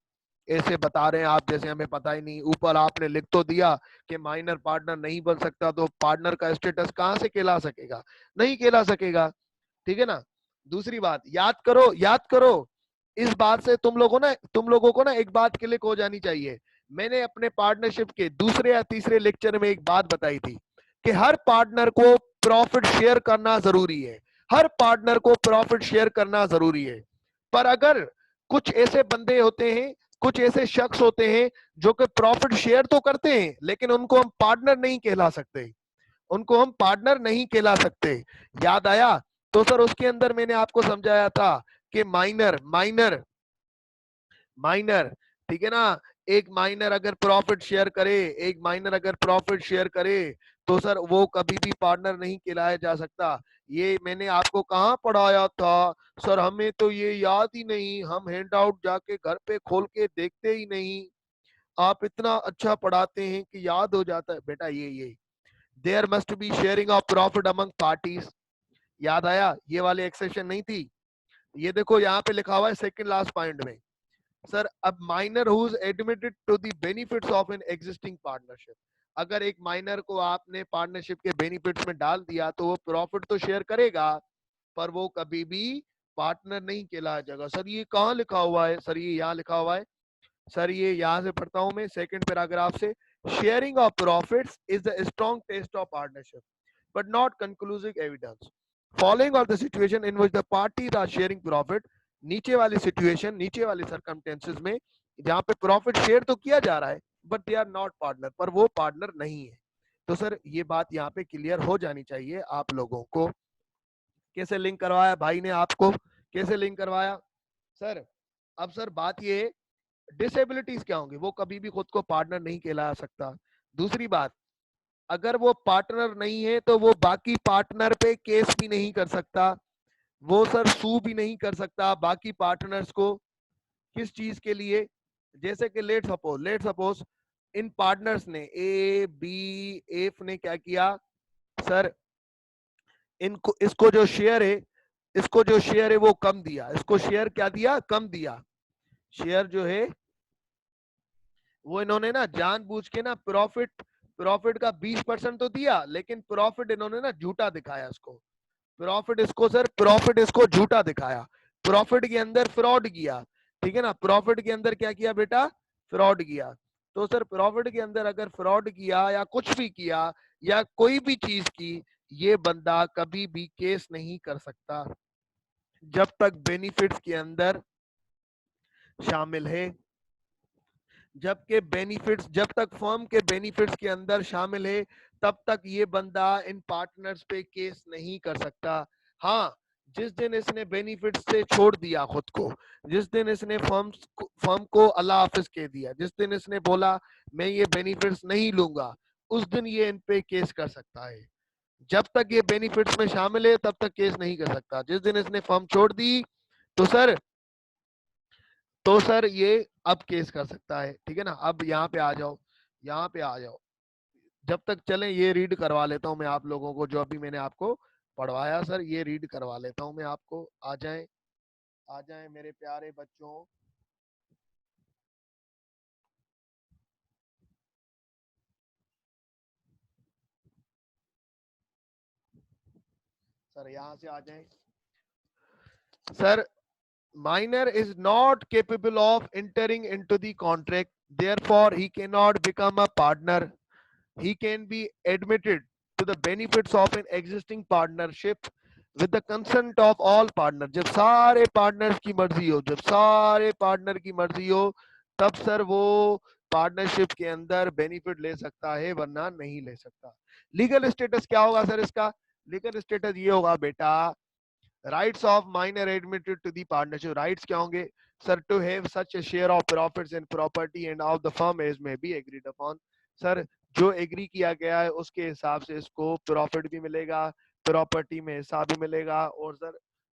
ऐसे बता रहे हैं आप जैसे हमें पता ही नहीं। ऊपर आपने लिख तो दिया कि माइनर पार्टनर नहीं बन सकता, तो पार्टनर का स्टेटस कहाँ से कहला सकेगा, नहीं कहला सकेगा, ठीक है ना। दूसरी बात, याद करो, याद करो, इस बात से तुम लोगों को ना एक बात क्लिक हो जानी चाहिए। मैंने अपने पार्टनरशिप के दूसरे या तीसरे लेक्चर में एक बात बताई थी कि हर पार्टनर को प्रॉफिट शेयर करना जरूरी है, हर पार्टनर को प्रॉफिट शेयर करना जरूरी है। पर अगर कुछ ऐसे बंदे होते हैं, कुछ ऐसे शख्स होते हैं जो कि प्रॉफिट शेयर तो करते हैं लेकिन उनको हम पार्टनर नहीं कहला सकते, उनको हम पार्टनर नहीं कहला सकते। याद आया, तो सर उसके अंदर मैंने आपको समझाया था कि माइनर माइनर माइनर, ठीक है ना। एक माइनर अगर प्रॉफिट शेयर करे, एक माइनर अगर प्रॉफिट शेयर करे तो सर वो कभी भी पार्टनर नहीं कहलाया जा सकता। ये मैंने आपको कहाँ पढ़ाया था सर, हमें तो ये याद ही नहीं, हम हैंड आउट जाके घर पे खोल के देखते ही नहीं, आप इतना अच्छा पढ़ाते हैं कि याद हो जाता है। बेटा ये there must be sharing of profit among parties, याद आया, ये वाली एक्सेशन नहीं थी। ये देखो यहाँ पे लिखा हुआ है सेकंड लास्ट पॉइंट में, सर अब minor who is admitted to the benefits of an existing partnership, अगर एक माइनर को आपने पार्टनरशिप के बेनिफिट्स में डाल दिया तो वो प्रॉफिट तो शेयर करेगा पर वो कभी भी पार्टनर नहीं कहलाया जाएगा। सर ये कहाँ लिखा हुआ है, सर ये यहाँ लिखा हुआ है, सर ये यहाँ से पढ़ता हूं मैं सेकंड पैराग्राफ से, sharing of profits is the strong test of partnership but not conclusive evidence following of the situation in which the parties are sharing profit, नीचे वाली सिचुएशन, नीचे वाली सर्कमस्टेंसेस में जहां पे प्रॉफिट शेयर तो किया जा रहा है but they are not partner, पर वो पार्टनर नहीं है। तो सर ये बात यहाँ पे क्लियर हो जानी चाहिए आप लोगों को। कैसे लिंक करवाया भाई ने आपको, कैसे लिंक करवाया सर। अब सर बात ये, डिसेबिलिटीज क्या होंगी, वो कभी भी खुद को पार्टनर नहीं कहला सकता। दूसरी बात, अगर वो पार्टनर नहीं है तो वो बाकी पार्टनर पे केस भी नहीं कर सकता, वो सर सू भी नहीं कर सकता बाकी पार्टनर्स को, किस चीज के लिए, जैसे कि लेट सपोज इन पार्टनर्स ने ए बी एफ ने क्या किया सर, इनको इसको जो शेयर है, इसको जो शेयर है वो कम दिया, इसको शेयर क्या दिया, कम दिया, शेयर जो है वो इन्होंने ना जानबूझ के ना प्रॉफिट, प्रॉफिट का 20% तो दिया लेकिन प्रॉफिट इन्होंने ना झूठा दिखाया इसको, प्रॉफिट इसको सर, प्रॉफिट इसको झूठा दिखाया, प्रॉफिट के अंदर फ्रॉड किया, ठीक है ना, प्रॉफिट के अंदर क्या किया बेटा, फ्रॉड किया। तो सर प्रॉफिट के अंदर अगर फ्रॉड किया या कुछ भी किया या कोई भी चीज की, ये बंदा कभी भी केस नहीं कर सकता जब तक बेनिफिट्स के अंदर शामिल है, जबकि बेनिफिट्स, जब तक फर्म के बेनिफिट्स के अंदर शामिल है तब तक ये बंदा इन पार्टनर्स पे केस नहीं कर सकता। हाँ, जिस दिन इसने बेनिफिट्स से छोड़ दिया खुद को, जिस दिन इसने फर्म को अल्लाह हाफिज कह दिया, जिस दिन इसने बोला मैं ये बेनिफिट्स नहीं लूंगा, उस दिन ये इन पे केस कर सकता है। जब तक ये बेनिफिट्स में शामिल है तब तक केस नहीं कर सकता, जिस दिन इसने फर्म छोड़ दी तो सर, तो सर ये अब केस कर सकता है, ठीक है ना। अब यहाँ पे आ जाओ, यहाँ पे आ जाओ, जब तक चले ये रीड करवा लेता हूँ मैं आप लोगों को जो अभी मैंने आपको पढ़वाया, सर ये रीड करवा लेता हूँ मैं आपको। आ जाएं, आ जाएं मेरे प्यारे बच्चों, सर यहां से आ जाए sir. Minor is not capable of entering into the contract, therefore he cannot become a partner. He can be admitted to the benefits of an existing partnership with the consent of all partners. जब सारे partners की मर्जी हो, जब सारे partner की मर्जी हो, तब सर वो पार्टनरशिप के अंदर बेनिफिट ले सकता है, वरना नहीं ले सकता। लीगल स्टेटस क्या होगा सर इसका? लीगल स्टेटस ये होगा बेटा, rights of minor admitted to the partnership. Rights क्या होंगे sir? To have such a share of profits and property and of the firm as may be agreed upon. Sir जो एग्री किया गया है उसके हिसाब से इसको प्रॉफिट भी मिलेगा, प्रॉपर्टी में हिस्सा भी मिलेगा, और सर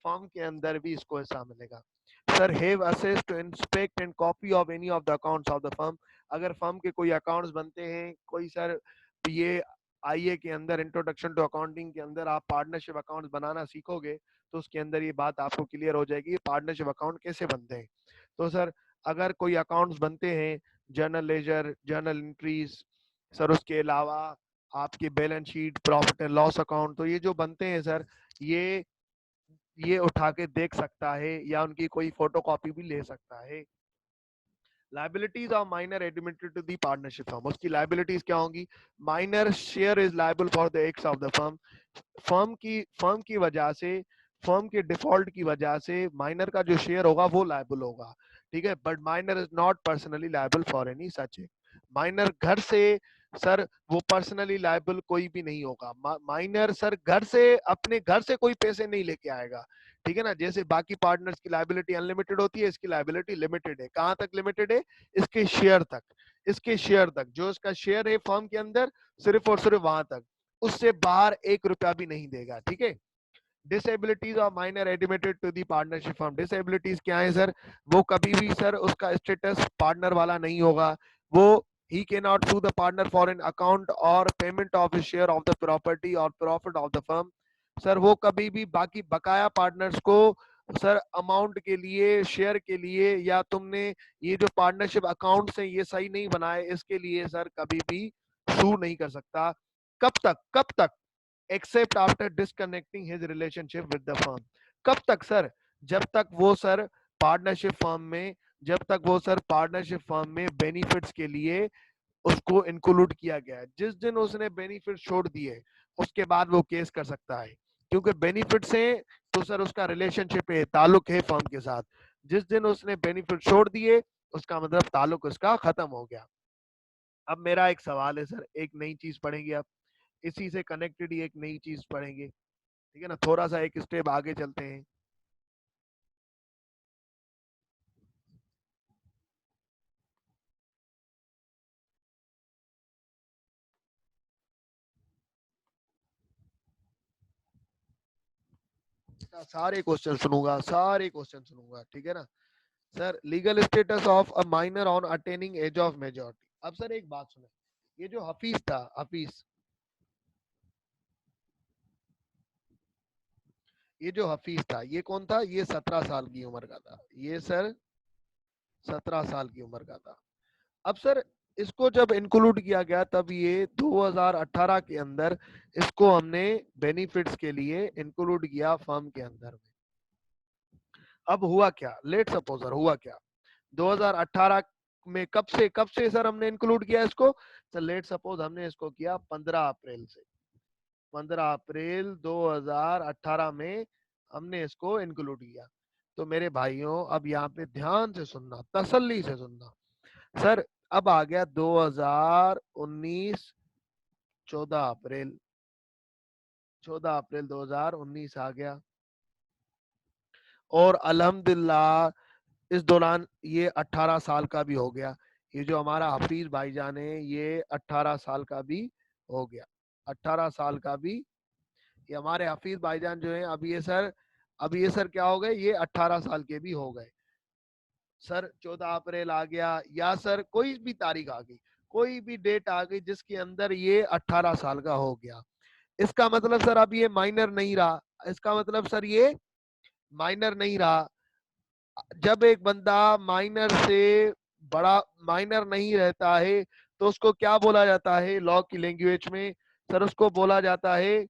फर्म के अंदर भी इसको हिस्सा मिलेगा। Sir have access to inspect and copy of any of the accounts of the firm. अगर फर्म के कोई अकाउंट्स बनते हैं, कोई सर ये आईए के अंदर इंट्रोडक्शन टू अकाउंटिंग के अंदर आप पार्टनरशिप अकाउंट्स बनाना सीखोगे, तो उसके अंदर ये बात आपको क्लियर हो जाएगी पार्टनरशिप अकाउंट कैसे बनते हैं। तो सर अगर कोई अकाउंट्स बनते हैं, journal ledger, journal entries, sir उसके अलावा आपके balance sheet, profit and loss account, तो ये जो बनते हैं सर, ये उठा के देख सकता है या उनकी कोई फोटोकॉपी भी ले सकता है। Liabilities of minor admitted to the partnership firm, उसकी लाइबिलिटीज क्या होंगी? Minor share is liable for the acts of the firm. Firm की वजह से, फर्म के डिफॉल्ट की वजह से माइनर का जो शेयर होगा वो लायबल होगा, ठीक है। But minor is not personally liable for any such act. Minor घर से सर वो पर्सनली लायबल कोई भी नहीं होगा। माइनर सर घर से, अपने घर से कोई पैसे नहीं लेके आएगा, ठीक है ना। जैसे बाकी पार्टनर्स की लायबिलिटी अनलिमिटेड होती है, इसकी लायबिलिटी लिमिटेड है। कहां तक लिमिटेड है? इसके शेयर तक। इसके शेयर तक, जो इसका शेयर है फर्म के अंदर, सिर्फ और सिर्फ वहां तक, उससे बाहर 1 रुपया भी नहीं देगा, ठीक है। Disabilities of minor admitted to the partnership firm. Disabilities क्या है सर? वो कभी भी सर उसका स्टेटस पार्टनर वाला नहीं होगा। वो he cannot sue the partner for an account or payment of his share of the property or profit of the firm। Sir वो कभी भी बाकी बकाया पार्टनर्स को सर अमाउंट के लिए, शेयर के लिए, या तुमने ये जो पार्टनरशिप अकाउंट्स हैं ये सही नहीं बनाए, इसके लिए सर कभी भी सू नहीं कर सकता। कब तक? Except after disconnecting his relationship with the firm. कब तक सर? जब तक वो सर पार्टनरशिप फर्म में, जब तक वो सर पार्टनरशिप फर्म में बेनिफिट्स के लिए उसको इंक्लूड किया गया है। जिस दिन उसने बेनिफिट छोड़ दिए, उसके बाद वो केस कर सकता है, क्योंकि बेनिफिट से तो सर उसका रिलेशनशिप है, ताल्लुक है फर्म के साथ। जिस दिन उसने बेनिफिट छोड़ दिए, उसका मतलब ताल्लुक उसका खत्म हो गया। अब मेरा एक सवाल है सर, एक नई चीज पढ़ेंगे अब, इसी से कनेक्टेड ही एक नई चीज पढ़ेंगे, ठीक है ना। थोड़ा सा एक स्टेप आगे चलते हैं। सारे क्वेश्चन सुनूंगा, सारे क्वेश्चन सुनूंगा, ठीक है ना। Sir legal status of a minor on attaining age of majority. अब सर एक बात सुने, ये जो हफीज था, हफीज, ये जो हफीज था ये कौन था? ये 17 साल की उम्र का था, ये सर 17 साल की उम्र का था। अब सर इसको जब इंक्लूड किया गया, तब ये 2018 के अंदर इसको हमने बेनिफिट्स के लिए इंक्लूड किया फर्म के अंदर में। अब हुआ क्या, लेट सपोजर हुआ क्या 2018 में, कब से सर हमने इंक्लूड किया इसको? सर लेट सपोज हमने इसको किया 15 अप्रैल से, 15 अप्रैल 2018 में हमने इसको इंक्लूड किया। तो मेरे भाइयों अब यहाँ पे ध्यान से सुनना, तसल्ली से सुनना। सर अब आ गया 2019, 14 अप्रैल, 14 अप्रैल 2019 आ गया, और अल्हम्दुलिल्लाह इस दौरान ये 18 साल का भी हो गया। ये जो हमारा हफीज भाईजान है ये 18 साल का भी हो गया, 18 साल का भी। ये हमारे हफीज भाईजान जो है, अब ये सर क्या हो गए? ये 18 साल के भी हो गए। सर 14 अप्रैल आ गया, या सर कोई भी तारीख आ गई, कोई भी डेट आ गई जिसके अंदर ये 18 साल का हो गया, इसका मतलब सर अब ये माइनर नहीं रहा। इसका मतलब सर ये माइनर नहीं रहा। जब एक बंदा माइनर से बड़ा, माइनर नहीं रहता है, तो उसको क्या बोला जाता है लॉ की लैंग्वेज में? सर उसको बोला जाता है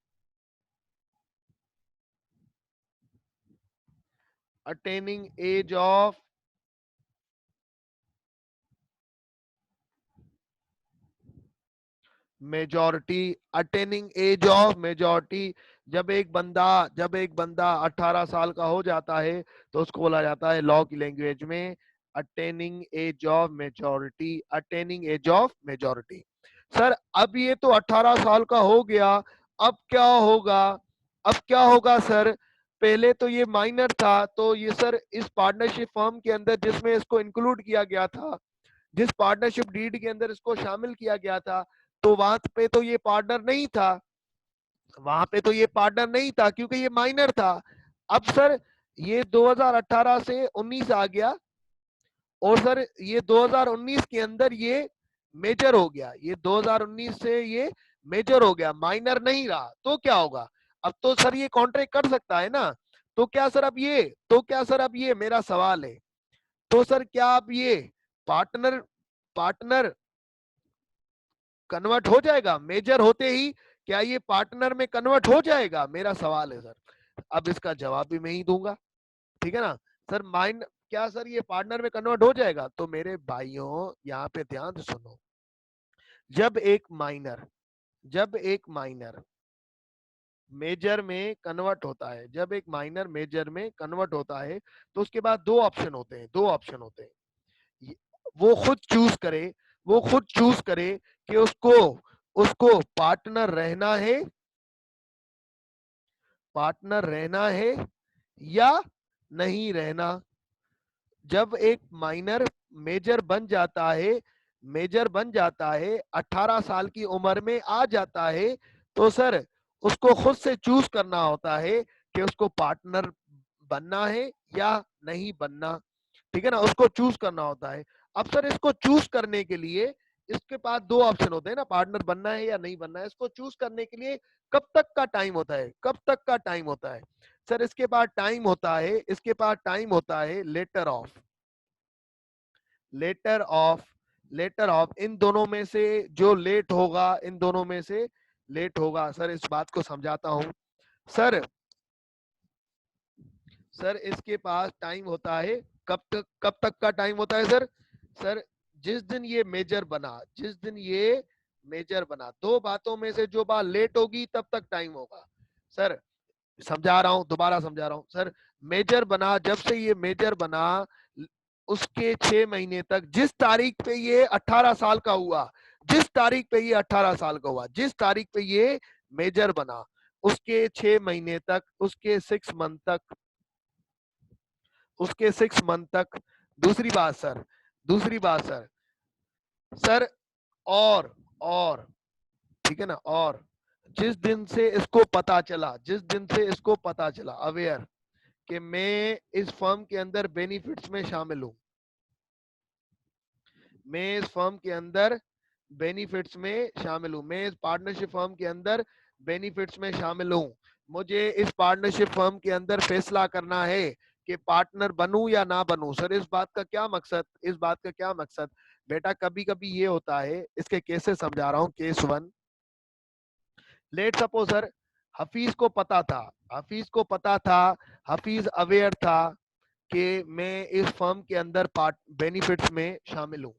attaining age of majority, attaining age of majority. जब एक बंदा 18 साल का हो जाता है तो उसको बोला जाता है लॉ की लैंग्वेज में attaining age of majority, attaining age of majority. Sir अब ये तो 18 साल का हो गया, अब क्या होगा? अब क्या होगा सर? पहले तो ये माइनर था, तो ये सर इस पार्टनरशिप फर्म के अंदर जिसमें इसको इंक्लूड किया गया था, जिस पार्टनरशिप डीड के अंदर इसको शामिल किया गया था, तो वहां पे तो ये पार्टनर नहीं था, वहां पे तो ये पार्टनर नहीं था क्योंकि ये माइनर था। अब सर ये 2018 से 19 आ गया और सर ये 2019 के अंदर ये मेजर हो गया, ये 2019 से ये मेजर हो गया, माइनर नहीं रहा, तो क्या होगा? अब तो सर ये कॉन्ट्रैक्ट कर सकता है ना। तो क्या सर अब ये, तो क्या सर अब ये मेरा सवाल है, तो सर क्या अब ये पार्टनर पार्टनर कन्वर्ट हो जाएगा मेजर होते ही? क्या ये पार्टनर में कन्वर्ट हो जाएगा? मेरा सवाल है सर। अब इसका जवाब भी मैं ही दूंगा, ठीक है ना सर। माइंड क्या सर ये पार्टनर में कन्वर्ट हो जाएगा? तो मेरे भाइयों यहाँ पे ध्यान से सुनो। जब एक माइनर जब एक माइनर मेजर में कन्वर्ट होता है, जब एक माइनर मेजर में कन्वर्ट होता है, तो उसके बाद दो ऑप्शन होते हैं, दो ऑप्शन होते हैं। वो खुद चूज करे, वो खुद चूज करे कि उसको उसको पार्टनर रहना है या नहीं रहना। जब एक माइनर मेजर बन जाता है, मेजर बन जाता है, 18 साल की उम्र में आ जाता है, तो सर उसको खुद से चूज करना होता है कि उसको पार्टनर बनना है या नहीं बनना, ठीक है ना, उसको चूज करना होता है। अब सर इसको चूज करने के लिए इसके पास दो ऑप्शन होते हैं ना, पार्टनर बनना है या नहीं बनना है। इसको चूज करने के लिए कब तक का टाइम होता है, कब तक का टाइम होता है? सर इसके पास टाइम होता है, इसके पास टाइम होता है लेटर ऑफ लेटर ऑफ इन दोनों में से जो लेट होगा, इन दोनों में से लेट होगा। सर इस बात को समझाता हूं सर। सर इसके पास टाइम होता है, कब तक का टाइम होता है सर? सर जिस दिन ये मेजर बना, जिस दिन ये मेजर बना, दो बातों में से जो बात लेट होगी तब तक टाइम होगा। सर समझा रहा हूं, दोबारा समझा रहा हूं सर। मेजर बना, जब से ये मेजर बना उसके 6 महीने तक, जिस तारीख पे ये 18 साल का हुआ, जिस तारीख पे ये 18 साल का हुआ, जिस तारीख पे ये मेजर बना, उसके 6 महीने तक, उसके 6 मंथ तक। दूसरी बात सर, दूसरी बात सर, सर और ठीक है ना, और जिस दिन से इसको पता चला, जिस दिन से इसको पता चला अवेयर कि मैं इस फर्म के अंदर बेनिफिट्स में शामिल हूं, मैं इस फर्म के अंदर बेनिफिट्स में शामिल हूं, मैं इस पार्टनरशिप फर्म के अंदर बेनिफिट्स में शामिल हूं, मुझे इस पार्टनरशिप फर्म के अंदर फैसला करना है कि पार्टनर बनूं या ना बनूं। सर इस बात का क्या मकसद, इस बात का क्या मकसद? बेटा कभी कभी ये होता है, इसके केसेस समझा रहा हूं। Case 1, late suppose sir Hafeez को पता था, हफीज को पता था, हफीज अवेयर था कि मैं इस फर्म के अंदर पार्ट बेनिफिट्स में शामिल हूँ।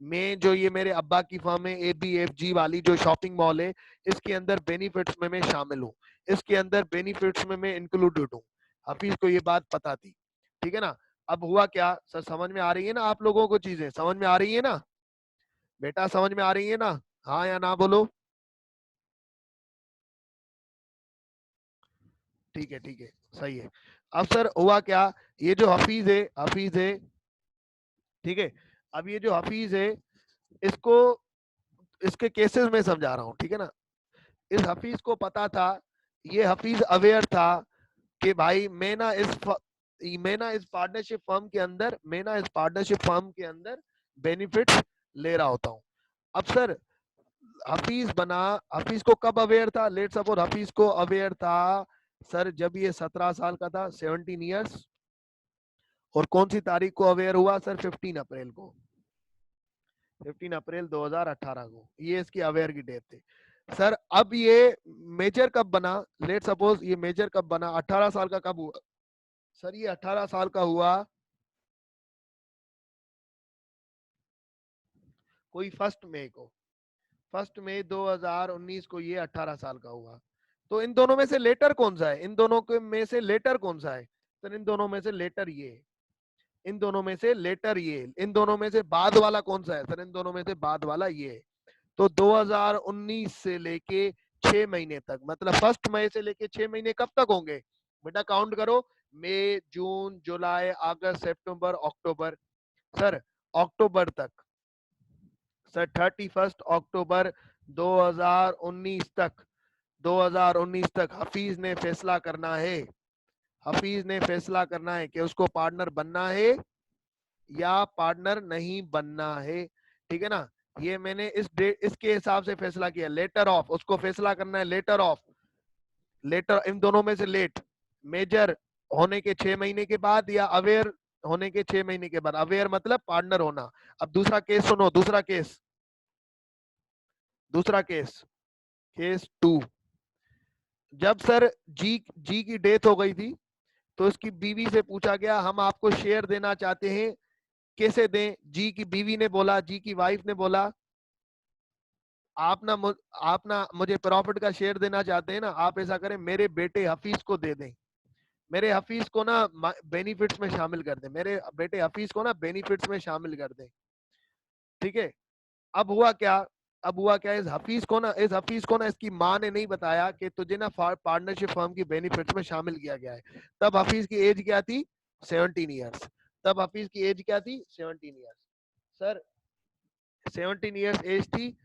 मैं जो ये मेरे अब्बा की फर्म है ABFG वाली जो शॉपिंग मॉल है, इसके अंदर बेनिफिट्स में मैं शामिल हूँ, इसके अंदर बेनिफिट्स में मैं इंक्लूडेड हूँ। हफीज को ये बात पता थी, ठीक है ना। अब हुआ क्या सर, समझ में आ रही है ना आप लोगों को? चीजें समझ में आ रही है ना बेटा, समझ में आ रही है ना? हाँ या ना बोलो। ठीक है, ठीक है, सही है। अब सर हुआ क्या, ये जो हफीज है, ठीक है, अब ये जो हफीज है, इसको इसके केसेस में समझा रहा हूँ, ठीक है ना। इस हफीज को पता था, ये हफीज अवेयर था कि भाई मैं ना इस पार्टनरशिप फर्म के अंदर, मैं ना इस पार्टनरशिप फर्म के अंदर बेनिफिट्स ले रहा होता हूँ। अब सर हफीज बना, हफीज को कब अवेयर था? लेट सपोज हफीज को अवेयर था सर जब ये 17 साल का था, 17 ईयर्स। और कौन सी तारीख को अवेयर हुआ सर? 15 अप्रैल को, 15 अप्रैल 2018 को ये इसकी अवेयर की डेट थी। सर अब ये मेजर कब बना? लेट सपोज ये मेजर कब बना, 18 साल का कब हुआ? सर ये 18 साल का हुआ कोई 1 मई को, 1 मई 2019 को ये 18 साल का हुआ। तो इन दोनों में से लेटर कौन सा है? इन दोनों के में से लेटर कौन सा है? सर इन दोनों में से लेटर ये है। इन दोनों में से लेटर ये है। इन दोनों में से बाद वाला कौन सा है? सर इन दोनों में से बाद वाला ये है। तो 2019 से लेके 6 महीने तक, मतलब 1 मई से लेके 6 महीने कब तक होंगे बेटा? काउंट करो। मई, जून, जुलाई, अगस्त, सितंबर, अक्टूबर। सर अक्टूबर तक, सर 31 अक्टूबर 2019 तक, 2019 तक हफीज ने फैसला करना है, हफीज ने फैसला करना है कि उसको पार्टनर बनना है या पार्टनर नहीं बनना है। ठीक है ना? ये मैंने इस डेट इसके हिसाब से फैसला किया। लेटर ऑफ, उसको फैसला करना है लेटर ऑफ, लेटर इन दोनों में से लेट, मेजर होने के 6 महीने के बाद या अवेयर होने के 6 महीने के बाद। अवेयर मतलब पार्टनर होना। अब दूसरा केस सुनो, दूसरा केस, दूसरा केस, केस 2। जब सर जी जी की डेथ हो गई थी तो उसकी बीवी से पूछा गया हम आपको शेयर देना चाहते हैं, कैसे दें? जी की बीवी ने बोला, जी की वाइफ ने बोला आप ना मुझे प्रॉफिट का शेयर देना चाहते हैं ना, आप ऐसा करें मेरे बेटे हफीज को दे दें, मेरे हफीज को ना बेनिफिट्स में शामिल कर दें, मेरे बेटे हफीज को ना बेनिफिट्स में शामिल कर दें। ठीक है? अब हुआ क्या? अब हुआ क्या, इस हफीज को ना इसकी माँ ने नहीं बताया कि तुझे ना पार्टनरशिप फर्म की बेनिफिट्स में शामिल किया गया है। तब हफीज की एज क्या थी? 17 ईयर्स। तब हफीज की एज क्या थी? 17 ईयर्स। सर 17 ईयर्स एज थी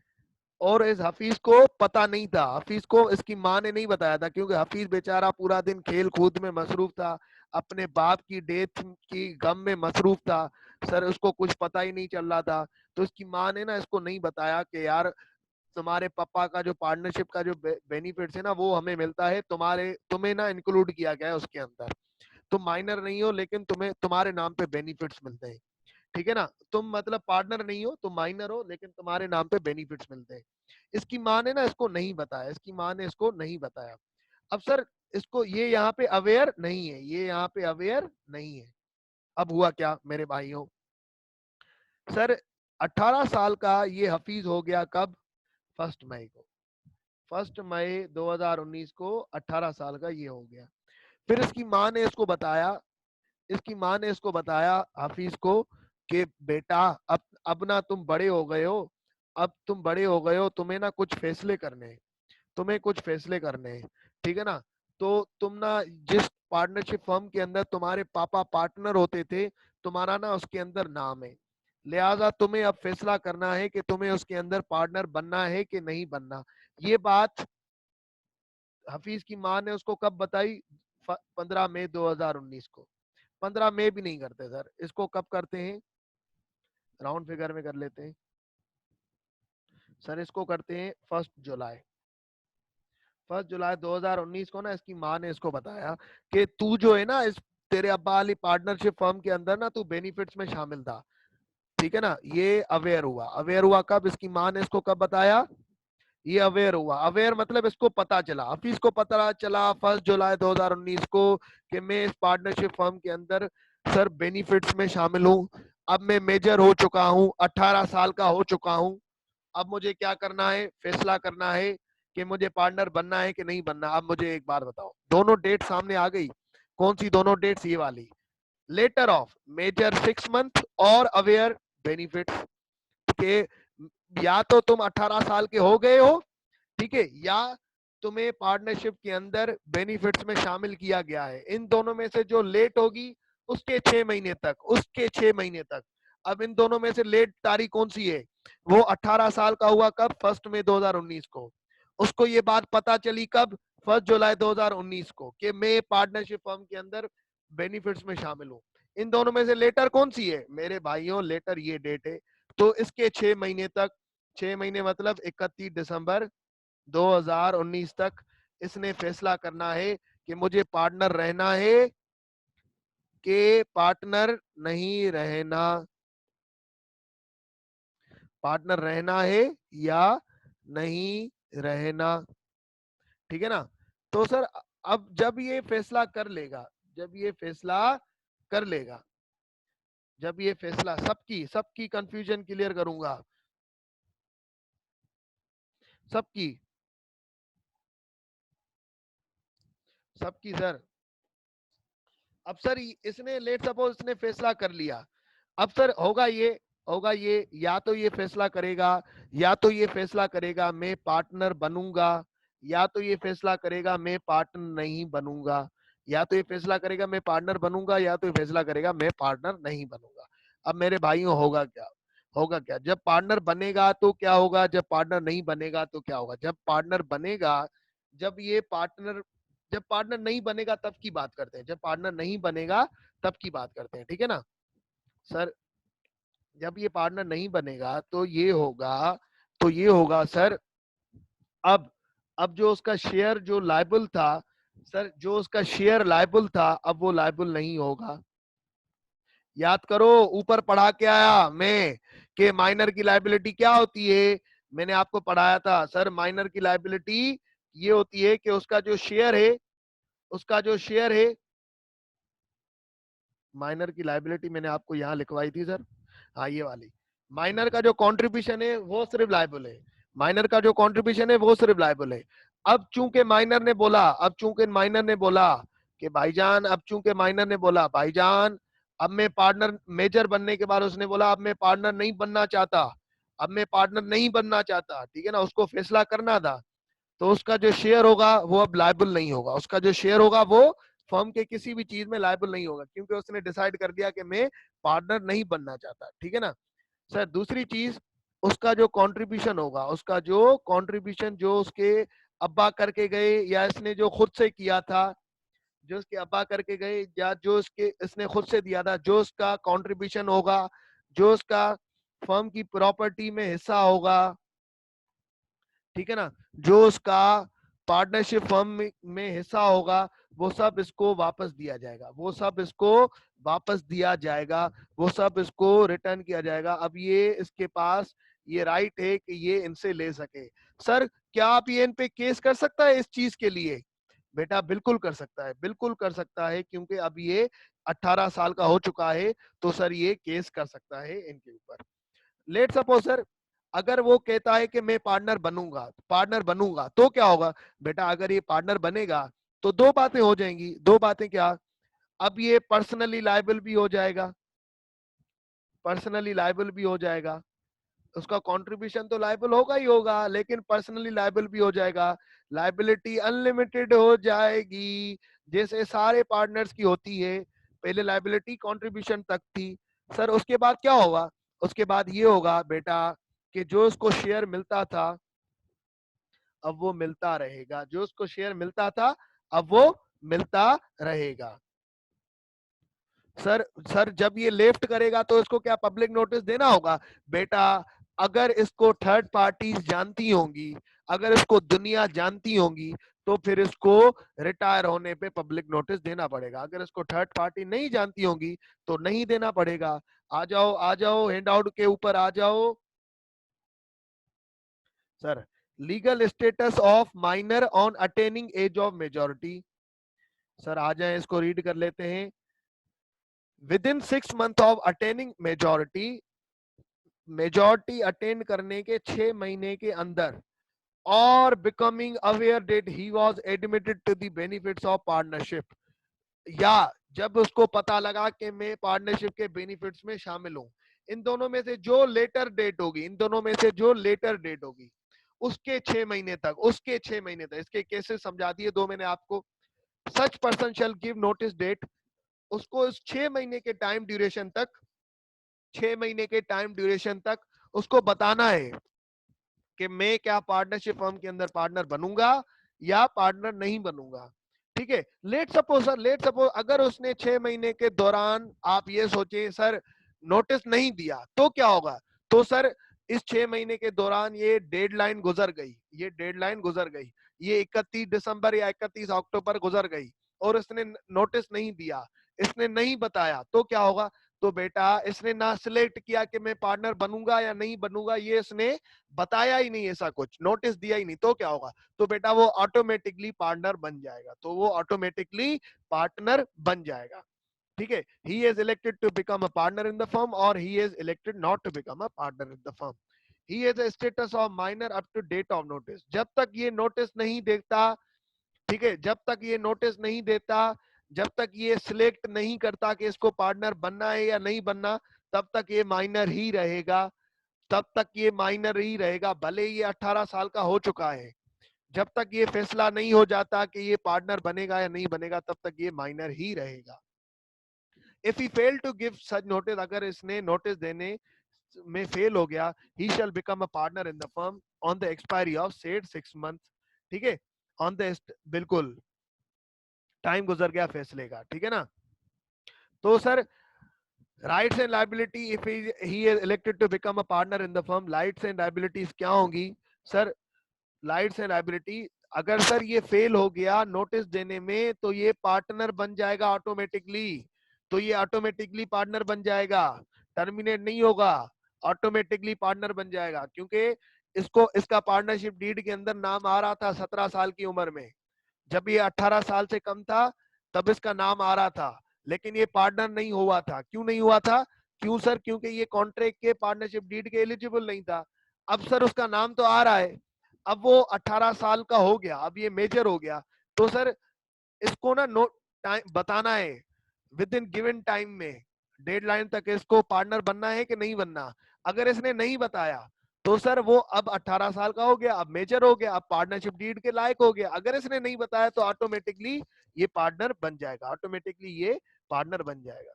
और इस हफीज को पता नहीं था, हफीज को इसकी माँ ने नहीं बताया था, क्योंकि हफीज बेचारा पूरा दिन खेल कूद में मसरूफ था, अपने बाप की डेथ की गम में मसरूफ था। सर उसको कुछ पता ही नहीं चल रहा था। तो इसकी माँ ने ना इसको नहीं बताया कि यार तुम्हारे पापा का जो पार्टनरशिप का जो बेनिफिट्स है ना वो हमें मिलता है, तुम्हें ना इंक्लूड किया गया है उसके अंदर। तुम माइनर नहीं हो लेकिन तुम्हें तुम्हारे नाम पे बेनिफिट्स मिलते हैं। ठीक है ना? तुम मतलब पार्टनर नहीं हो, तुम माइनर हो लेकिन तुम्हारे नाम पे बेनिफिट्स मिलते हैं। इसकी माँ ने ना इसको नहीं बताया, इसकी माँ ने इसको नहीं बताया। अब सर इसको ये यहाँ पे अवेयर नहीं है, ये यहाँ पे अवेयर नहीं है। अब हुआ क्या मेरे भाइयों? सर 18 साल का ये हफीज हो गया कब? 1 मई को, 1 मई 2019 को 18 साल का ये हो गया। फिर इसकी माँ ने इसको बताया, इसकी माँ ने इसको बताया हाफिज को कि बेटा अब ना तुम बड़े हो गए हो, अब तुम बड़े हो गए हो, तुम्हें ना कुछ फैसले करने हैं, तुम्हें कुछ फैसले करने हैं। ठीक है ना? तो तुम ना जिस पार्टनरशिप फर्म के अंदर तुम्हारे पापा पार्टनर होते थे, तुम्हारा ना उसके अंदर नाम है, लिहाजा तुम्हें अब फैसला करना है कि तुम्हें उसके अंदर पार्टनर बनना है कि नहीं बनना। ये बात हफीज की माँ ने उसको कब बताई? 15 मई 2019 को। 15 मई भी नहीं करते सर, इसको कब करते हैं? राउंड फिगर में कर लेते हैं सर, इसको करते हैं 1 जुलाई। 1 जुलाई 2019 को ना इसकी माँ ने इसको बताया कि तू जो है ना इस तेरे अब्बा वाली पार्टनरशिप फर्म के अंदर ना तू बेनिफिट्स में शामिल था। ठीक है ना? ये अवेयर हुआ। अवेयर हुआ कब? इसकी माँ ने इसको कब बताया? ये अवेयर हुआ। अवेयर मतलब इसको पता चला, हफीज को पता चला 1 जुलाई 2019 को कि मैं इस पार्टनरशिप फर्म के अंदर सर बेनिफिट्स में शामिल हूँ। अब मैं मेजर हो चुका हूँ, 18 साल का हो चुका हूँ। अब मुझे क्या करना है? फैसला करना है कि मुझे पार्टनर बनना है कि नहीं बनना। अब मुझे एक बात बताओ, दोनों डेट सामने आ गई। कौन सी दोनों डेट्स? ये वाली, लेटर ऑफ मेजर 6 मंथ और अवेयर बेनिफिट्स के, या तो तुम 18 साल के हो गए हो, ठीक है, या तुम्हें पार्टनरशिप के अंदर बेनिफिट्स में शामिल किया गया है। इन दोनों में से जो लेट होगी उसके 6 महीने तक, उसके 6 महीने तक। अब इन दोनों में से लेट तारीख कौन सी है? वो 18 साल का हुआ कब? 1 मई 2019 को। उसको ये बात पता चली कब? 1 जुलाई 2019 को कि मैं पार्टनरशिप फर्म के अंदर बेनिफिट्स में शामिल हूँ। इन दोनों में से लेटर कौन सी है मेरे भाइयों? लेटर ये डेट है। तो इसके 6 महीने तक, 6 महीने मतलब 31 दिसंबर 2019 तक इसने फैसला करना है कि मुझे पार्टनर रहना है कि पार्टनर नहीं रहना, पार्टनर रहना है या नहीं रहना। ठीक है ना? तो सर अब जब ये फैसला कर लेगा, जब ये फैसला कर लेगा, जब ये फैसला, सबकी सबकी कंफ्यूजन क्लियर करूंगा, सबकी सबकी सर। अब सर इसने लेट सपोज इसने फैसला कर लिया, अब सर होगा ये या तो ये फैसला करेगा, या तो ये फैसला करेगा मैं पार्टनर बनूंगा, या तो ये फैसला करेगा मैं पार्टनर नहीं बनूंगा, या तो ये फैसला करेगा मैं पार्टनर बनूंगा, या तो ये फैसला करेगा मैं पार्टनर नहीं बनूंगा। अब मेरे भाइयों होगा क्या, होगा क्या? जब पार्टनर बनेगा तो क्या होगा, जब पार्टनर नहीं बनेगा तो क्या होगा? जब पार्टनर बनेगा, जब ये पार्टनर, जब पार्टनर नहीं बनेगा तब की बात करते हैं, जब पार्टनर नहीं बनेगा तब की बात करते हैं, ठीक है ना सर? जब ये पार्टनर नहीं बनेगा तो ये होगा, तो ये होगा सर। अब अब जो उसका शेयर जो लायबल था सर, जो उसका शेयर लायबल था, अब वो लायबल नहीं होगा। याद करो, ऊपर पढ़ा के आया मैं कि माइनर की लायबिलिटी क्या होती है। मैंने आपको पढ़ाया था सर, माइनर की लायबिलिटी ये होती है कि उसका जो शेयर है, उसका जो शेयर है, माइनर की लायबिलिटी मैंने आपको यहाँ लिखवाई थी सर, हाँ ये वाली। माइनर का जो कंट्रीब्यूशन है वो सिर्फ लायबल है, माइनर का जो कंट्रीब्यूशन है वो सिर्फ लायबल है। अब चूंकि माइनर ने बोला, अब चूंकि माइनर ने बोला कि भाईजान, अब चूंकि माइनर ने बोला भाईजान अब मैं पार्टनर, मेजर बनने के बाद उसने बोला अब मैं पार्टनर नहीं बनना चाहता, अब मैं पार्टनर नहीं बनना चाहता, ठीक है ना, उसको फैसला करना था। तो उसका जो शेयर होगा वो अब लायबल नहीं होगा, उसका जो शेयर होगा वो फर्म के किसी भी चीज में लायबल नहीं होगा, क्योंकि उसने डिसाइड कर दिया कि मैं पार्टनर नहीं बनना चाहता, ठीक है ना सर? दूसरी चीज, उसका जो कंट्रीब्यूशन होगा, उसका जो कंट्रीब्यूशन जो उसके अब्बा करके गए या इसने जो खुद से किया था, जो उसके अब्बा करके गए या जो उसके इसने खुद से दिया था, जो उसका कंट्रीब्यूशन होगा, जो उसका फर्म की प्रॉपर्टी में हिस्सा होगा, ठीक है ना, जो उसका पार्टनरशिप फर्म में हिस्सा होगा, वो सब इसको वापस दिया जाएगा, वो सब इसको वापस दिया जाएगा, वो सब इसको रिटर्न किया जाएगा। अब ये इसके पास ये राइट है कि ये इनसे ले सके। सर क्या आप ये इन पे केस कर सकता है इस चीज के लिए? बेटा बिल्कुल कर सकता है, बिल्कुल कर सकता है, क्योंकि अब ये 18 साल का हो चुका है, तो सर ये केस कर सकता है इनके ऊपर। लेट सपोज सर, अगर वो कहता है कि मैं पार्टनर बनूंगा, पार्टनर बनूंगा तो क्या होगा? बेटा अगर ये पार्टनर बनेगा तो दो बातें हो जाएंगी, दो बातें क्या? अब ये पर्सनली लायबल भी हो जाएगा, पर्सनली लायबल भी हो जाएगा, उसका कंट्रीब्यूशन तो लायबल होगा ही होगा, लेकिन पर्सनली लायबल भी हो जाएगा, लायबिलिटी अनलिमिटेड हो जाएगी, जैसे सारे पार्टनर्स की होती है। पहले लायबिलिटी कंट्रीब्यूशन तक थी सर, उसके बाद क्या होगा? उसके बाद ये होगा बेटा कि जो उसको शेयर मिलता था अब वो मिलता रहेगा, जो उसको शेयर मिलता था अब वो मिलता रहेगा। सर सर जब ये लेफ्ट करेगा तो इसको क्या पब्लिक नोटिस देना होगा? बेटा अगर इसको थर्ड पार्टीज जानती होंगी, अगर इसको दुनिया जानती होंगी, तो फिर इसको रिटायर होने पे पब्लिक नोटिस देना पड़ेगा। अगर इसको थर्ड पार्टी नहीं जानती होंगी तो नहीं देना पड़ेगा। आ जाओ हैंड आउट के ऊपर आ जाओ sir. Legal status of minor on attaining age of majority. Sir आ जाए, इसको रीड कर लेते हैं। Within 6 months of attaining majority, majority attend करने के 6 महीने के अंदर, और becoming aware that he was admitted to the benefits of partnership, या जब उसको पता लगा कि मैं पार्टनरशिप के बेनिफिट्स में शामिल हूं, इन दोनों में से जो लेटर डेट होगी, इन दोनों में से जो लेटर डेट होगी उसके 6 महीने तक, उसके 6 महीने तक, इसके केसेस समझा दिए दो मैंने आपको। Such person shall give notice that, उसको इस 6 महीने के टाइम ड्यूरेशन तक, 6 महीने के टाइम ड्यूरेशन तक उसको बताना है कि मैं क्या पार्टनरशिप फर्म के अंदर पार्टनर बनूंगा या पार्टनर नहीं बनूंगा, ठीक है? Late suppose sir, let suppose अगर उसने 6 महीने के दौरान, आप ये सोचे सर नोटिस नहीं दिया तो क्या होगा? तो सर इस 6 महीने के दौरान ये डेडलाइन गुजर गई, ये डेडलाइन गुजर गई, ये 31 दिसंबर या 31 अक्टूबर गुजर गई और इसने नोटिस नहीं दिया, इसने नहीं बताया, तो क्या होगा? तो बेटा इसने ना सिलेक्ट किया कि मैं पार्टनर बनूंगा या नहीं बनूंगा, ये इसने बताया ही नहीं, ऐसा कुछ नोटिस दिया ही नहीं, तो क्या होगा, तो बेटा वो ऑटोमेटिकली पार्टनर बन जाएगा, तो वो ऑटोमेटिकली पार्टनर बन जाएगा। ठीक है, he is elected to become a partner in the firm or he is elected not to become a partner in the firm. He has a status of minor up to date of notice. जब तक ये नोटिस नहीं देता, ठीक है, जब तक ये नोटिस नहीं देता, जब तक ये सिलेक्ट नहीं करता कि इसको पार्टनर बनना है या नहीं बनना, तब तक ये माइनर ही रहेगा, तब तक ये माइनर ही रहेगा, भले ये 18 साल का हो चुका है। जब तक ये फैसला नहीं हो जाता कि ये पार्टनर बनेगा या नहीं बनेगा, तब तक ये माइनर ही रहेगा। If he fail to give such notice, अगर इसने नोटिस देने में फेल हो गया, he shall become a partner in the firm on the expiry of said 6 month. ठीक है, ऑन द, बिल्कुल टाइम गुजर गया फैसले का, ठीक है ना। तो sir rights and liability, if he is elected to become a partner in the firm, rights and liabilities क्या होंगी सर, राइट्स एंड लायबिलिटी, अगर सर ये फेल हो गया नोटिस देने में, तो ये पार्टनर बन जाएगा ऑटोमेटिकली, तो ये ऑटोमेटिकली पार्टनर बन जाएगा, टर्मिनेट नहीं होगा, ऑटोमेटिकली पार्टनर बन जाएगा, क्योंकि इसको, इसका पार्टनरशिप डीड के अंदर नाम आ रहा था 17 साल की उम्र में, जब ये 18 साल से कम था तब इसका नाम आ रहा था, लेकिन ये पार्टनर नहीं हुआ था। क्यों नहीं हुआ था, क्यों सर, क्योंकि ये कॉन्ट्रैक्ट के पार्टनरशिप डीड के एलिजिबल नहीं था। अब सर उसका नाम तो आ रहा है, अब वो 18 साल का हो गया, अब ये मेजर हो गया, तो सर इसको ना नो टाइम बताना है, विद इन गिवन टाइम में, डेडलाइन तक इसको पार्टनर बनना है कि नहीं बनना। अगर इसने नहीं बताया तो सर वो अब 18 साल का हो गया, अब मेजर हो गया, अब पार्टनरशिप डीड के लायक हो गया। अगर इसने नहीं बताया तो ऑटोमेटिकली ये पार्टनर बन जाएगा, ऑटोमेटिकली ये पार्टनर बन जाएगा।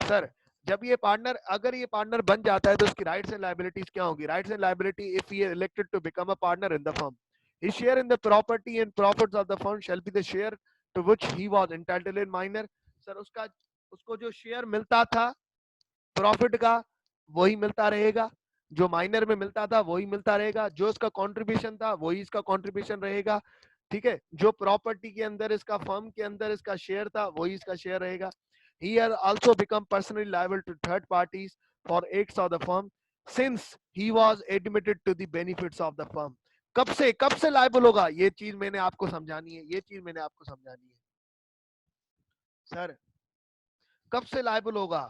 सर जब ये पार्टनर, अगर ये पार्टनर बन जाता है तो उसकी राइट्स एंड लायबिलिटीज क्या होगी, rights and liability, if he is elected to become a partner in the firm, his share in the property and profits of the firm shall be the share to which he was entitled in minor। Sir उसका, उसको जो शेयर मिलता था प्रॉफिट का वही मिलता रहेगा, जो माइनर में मिलता था वही मिलता रहेगा, जो इसका कंट्रीब्यूशन था वही इसका कंट्रीब्यूशन रहेगा। ठीक है, जो प्रॉपर्टी के अंदर इसका, फर्म के अंदर इसका शेयर था वही इसका शेयर रहेगा। He has also become personally liable to third parties for acts of the firm since he was admitted to the benefits of the firm। कब से लायबल होगा, ये चीज मैंने आपको समझानी है, ये चीज मैंने आपको समझानी है सर, कब से लायबल होगा।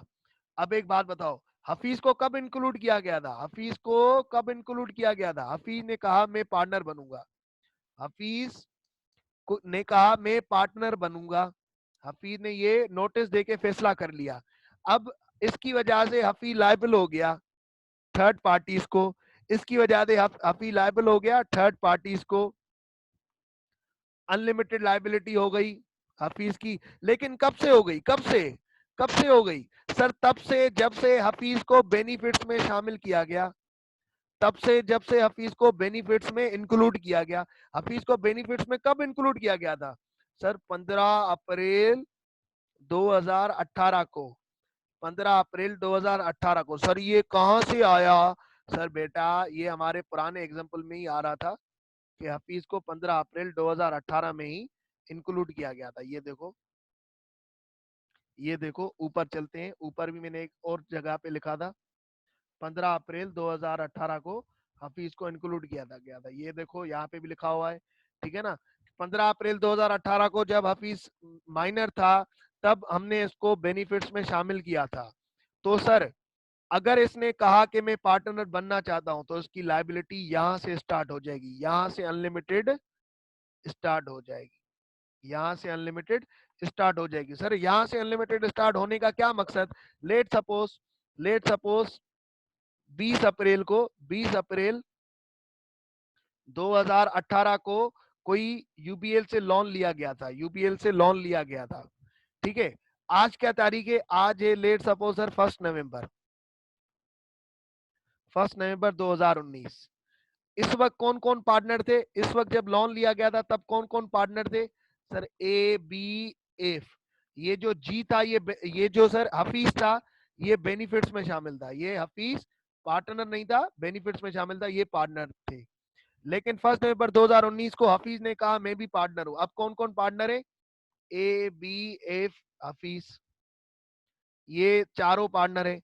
अब एक बात बताओ, हफीज को कब इंक्लूड किया गया था, हफीज को कब इंक्लूड किया गया था, हफीज ने कहा मैं पार्टनर बनूंगा, हफीज ने कहा मैं पार्टनर बनूंगा, हफीज ने ये नोटिस देके फैसला कर लिया। अब इसकी वजह से हफीज लायबल हो गया थर्ड पार्टीज को, इसकी वजह से हफीज लायबल हो गया थर्ड पार्टीज को, अनलिमिटेड लायबिलिटी हो गई हफीज की। लेकिन कब से हो गई, कब से हो गई सर, तब से जब से हफीज को बेनिफिट्स में शामिल किया गया, तब से जब से हफीज को बेनिफिट्स में इंक्लूड किया गया। हफीज को बेनिफिट्स में कब इंक्लूड किया गया था सर, 15 अप्रैल 2018 को, 15 अप्रैल 2018 को। सर ये कहां से आया, सर बेटा ये हमारे पुराने एग्जाम्पल में ही आ रहा था कि हफीज को 15 अप्रैल 2018 में ही इंक्लूड किया गया था। ये देखो, ये देखो ऊपर चलते हैं, ऊपर भी मैंने एक और जगह पे लिखा था 15 अप्रैल 2018 को हफीज को इंक्लूड किया था गया था, ये देखो यहाँ पे भी लिखा हुआ है, ठीक है ना। 15 अप्रैल 2018 को जब हफीज माइनर था तब हमने इसको बेनिफिट्स में शामिल किया था। तो सर अगर इसने कहा कि मैं पार्टनर बनना चाहता हूं तो इसकी लायबिलिटी यहां से स्टार्ट हो जाएगी, यहां से अनलिमिटेड स्टार्ट हो जाएगी, यहाँ से अनलिमिटेड स्टार्ट हो जाएगी। सर यहाँ से अनलिमिटेड स्टार्ट होने का क्या मकसद, लेट सपोज 20 अप्रैल को, 20 अप्रैल 2018 को कोई यूबीएल से लोन लिया गया था, यूबीएल से लोन लिया गया था, ठीक है। आज क्या तारीख है, आज है लेट सपोज सर 1 नवंबर 2019। इस वक्त कौन कौन पार्टनर थे, इस वक्त जब लोन लिया गया था तब कौन कौन पार्टनर थे सर, ए बी एफ। ये जो जी था, ये जो सर हफीज था ये बेनिफिट्स में शामिल था, ये हफीज पार्टनर नहीं था, बेनिफिट्स में शामिल था, ये पार्टनर थे। लेकिन 1 नवंबर 2019 को हफीज ने कहा मैं भी पार्टनर हूं। अब कौन कौन पार्टनर है, ए बी एफ हफीज, ये चारों पार्टनर है।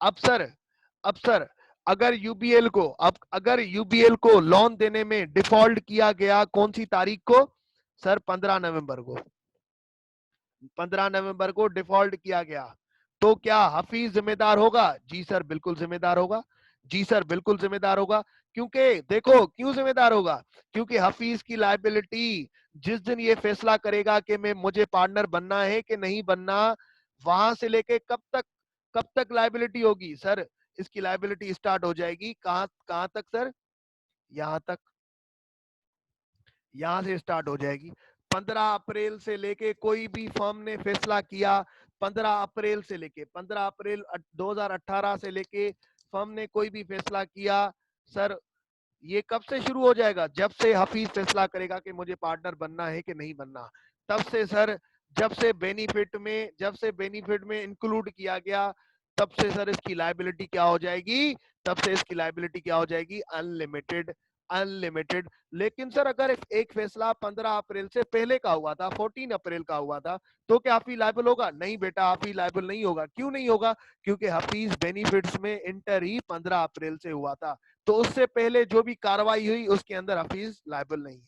अब सर अगर यूबीएल को, अब अगर यूबीएल को लोन देने में डिफॉल्ट किया गया कौन सी तारीख को सर? 15 नवंबर को। 15 नवंबर को डिफॉल्ट किया गया, तो क्या हफीज जिम्मेदार होगा? जी सर बिल्कुल जिम्मेदार होगा। जी सर बिल्कुल जिम्मेदार होगा। क्योंकि देखो क्यों जिम्मेदार होगा, क्योंकि हफीज की लायबिलिटी जिस दिन ये फैसला करेगा कि मैं मुझे पार्टनर बनना है कि नहीं बनना, वहां से लेके कब तक लायबिलिटी होगी सर? इसकी लायबिलिटी स्टार्ट हो जाएगी कहां कहां तक सर? यहां तक, यहां से स्टार्ट हो जाएगी। 15 अप्रैल से लेके कोई भी फर्म ने फैसला किया, 15 अप्रैल से लेके 15 अप्रैल 2018 से लेके फर्म ने कोई भी फैसला किया सर, ये कब से शुरू हो जाएगा? जब से हफीज फैसला करेगा कि मुझे पार्टनर बनना है कि नहीं बनना, तब से सर। जब से बेनिफिट में इंक्लूड किया गया, तब से सर इसकी लायबिलिटी क्या हो जाएगी? तब से इसकी लायबिलिटी क्या हो जाएगी? अनलिमिटेड। अनलिमिटेड। लेकिन सर अगर एक फैसला 15 अप्रैल से पहले का हुआ था, 14 अप्रैल का हुआ था, तो क्या हाफिज लायबल होगा? नहीं बेटा, हाफिज लायबल नहीं होगा। क्यों नहीं होगा? क्योंकि हाफिज बेनिफिट्स में इंटर ही 15 अप्रैल से हुआ था, तो उससे पहले जो भी कार्रवाई हुई उसके अंदर हफीज लायबल नहीं है।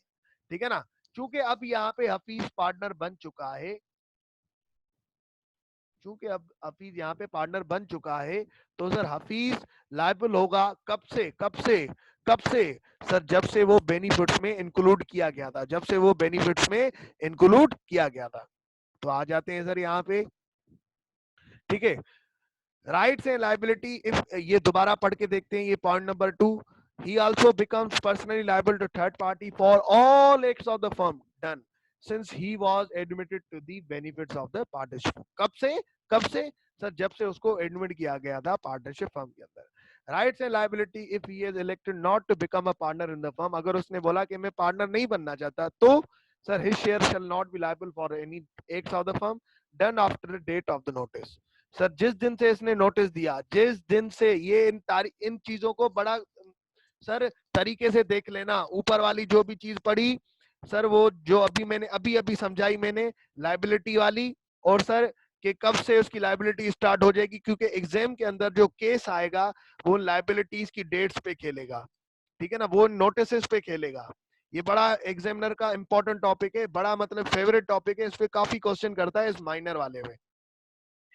ठीक है ना? चूंकि अब यहाँ पे हफीज पार्टनर बन चुका है, चूंकि अब हफीज यहाँ पे पार्टनर बन चुका है, तो सर हफीज लायबल होगा कब से सर? जब से वो बेनिफिट्स में इंक्लूड किया गया था, जब से वो बेनिफिट्स में इंक्लूड किया गया था। तो आ जाते हैं सर यहाँ पे। ठीक है, राइट्स एंड लायबिलिटी इफ, ये दोबारा पढ़ के देखते हैं, ये point number 2। he also becomes personally liable to third party for all acts of the firm done since he was admitted to the benefits of the partnership। कब से सर? जब से उसको एडमिट किया गया था पार्टनरशिप फर्म के अंदर। Rights and liability if he is elected not to become a partner in the firm, अगर उसने बोला कि मैं पार्टनर नहीं बनना चाहता, तो sir his share shall not be liable for any acts of the firm done after the date of the notice। Sir जिस दिन से इसने नोटिस दिया, जिस दिन से, ये इन चीजों को बड़ा सर तरीके से देख लेना। ऊपर वाली जो भी चीज पड़ी सर, वो जो अभी अभी समझाई मैंने लायबिलिटी वाली, और सर कि कब से उसकी लायबिलिटी स्टार्ट हो जाएगी, क्योंकि एग्जाम के अंदर जो केस आएगा वो लायबिलिटीज की डेट्स पे खेलेगा। ठीक है ना? वो नोटिस पे खेलेगा। ये बड़ा एग्जामिनर का इंपॉर्टेंट टॉपिक है, बड़ा मतलब फेवरेट टॉपिक है, इस पे काफी क्वेश्चन करता है इस माइनर वाले में।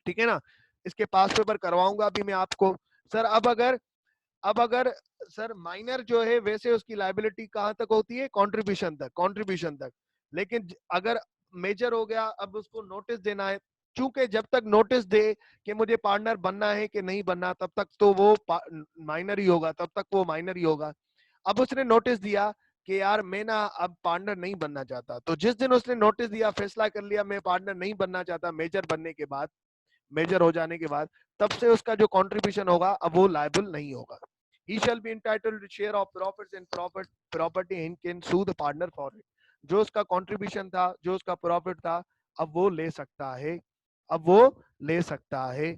ठीक है ना? इसके पास पेपर करवाऊंगा अभी मैं आपको। सर अब अगर सर माइनर जो है, वैसे उसकी लायबिलिटी कहां तक होती है? कंट्रीब्यूशन तक। लेकिन अगर मेजर हो गया, अब उसको नोटिस देना है। चूंकि जब तक नोटिस दे कि मुझे पार्टनर बनना है कि नहीं बनना, तब तक तो वो माइनर ही होगा, तब तक वो माइनर ही होगा। अब उसने नोटिस दिया कि यार मैं ना अब पार्टनर नहीं बनना चाहता, तो जिस दिन उसने नोटिस दिया, फैसला कर लिया मैं पार्टनर नहीं बनना चाहता, मेजर बनने के बाद, मेजर हो जाने के बाद, तब से उसका जो कंट्रीब्यूशन होगा अब वो लायबल नहीं होगा। He shall be entitled to share of profits and property and can sue the partner for it। जो उसका कंट्रीब्यूशन था, जो उसका प्रॉफिट था, अब वो ले सकता है, अब वो ले सकता है।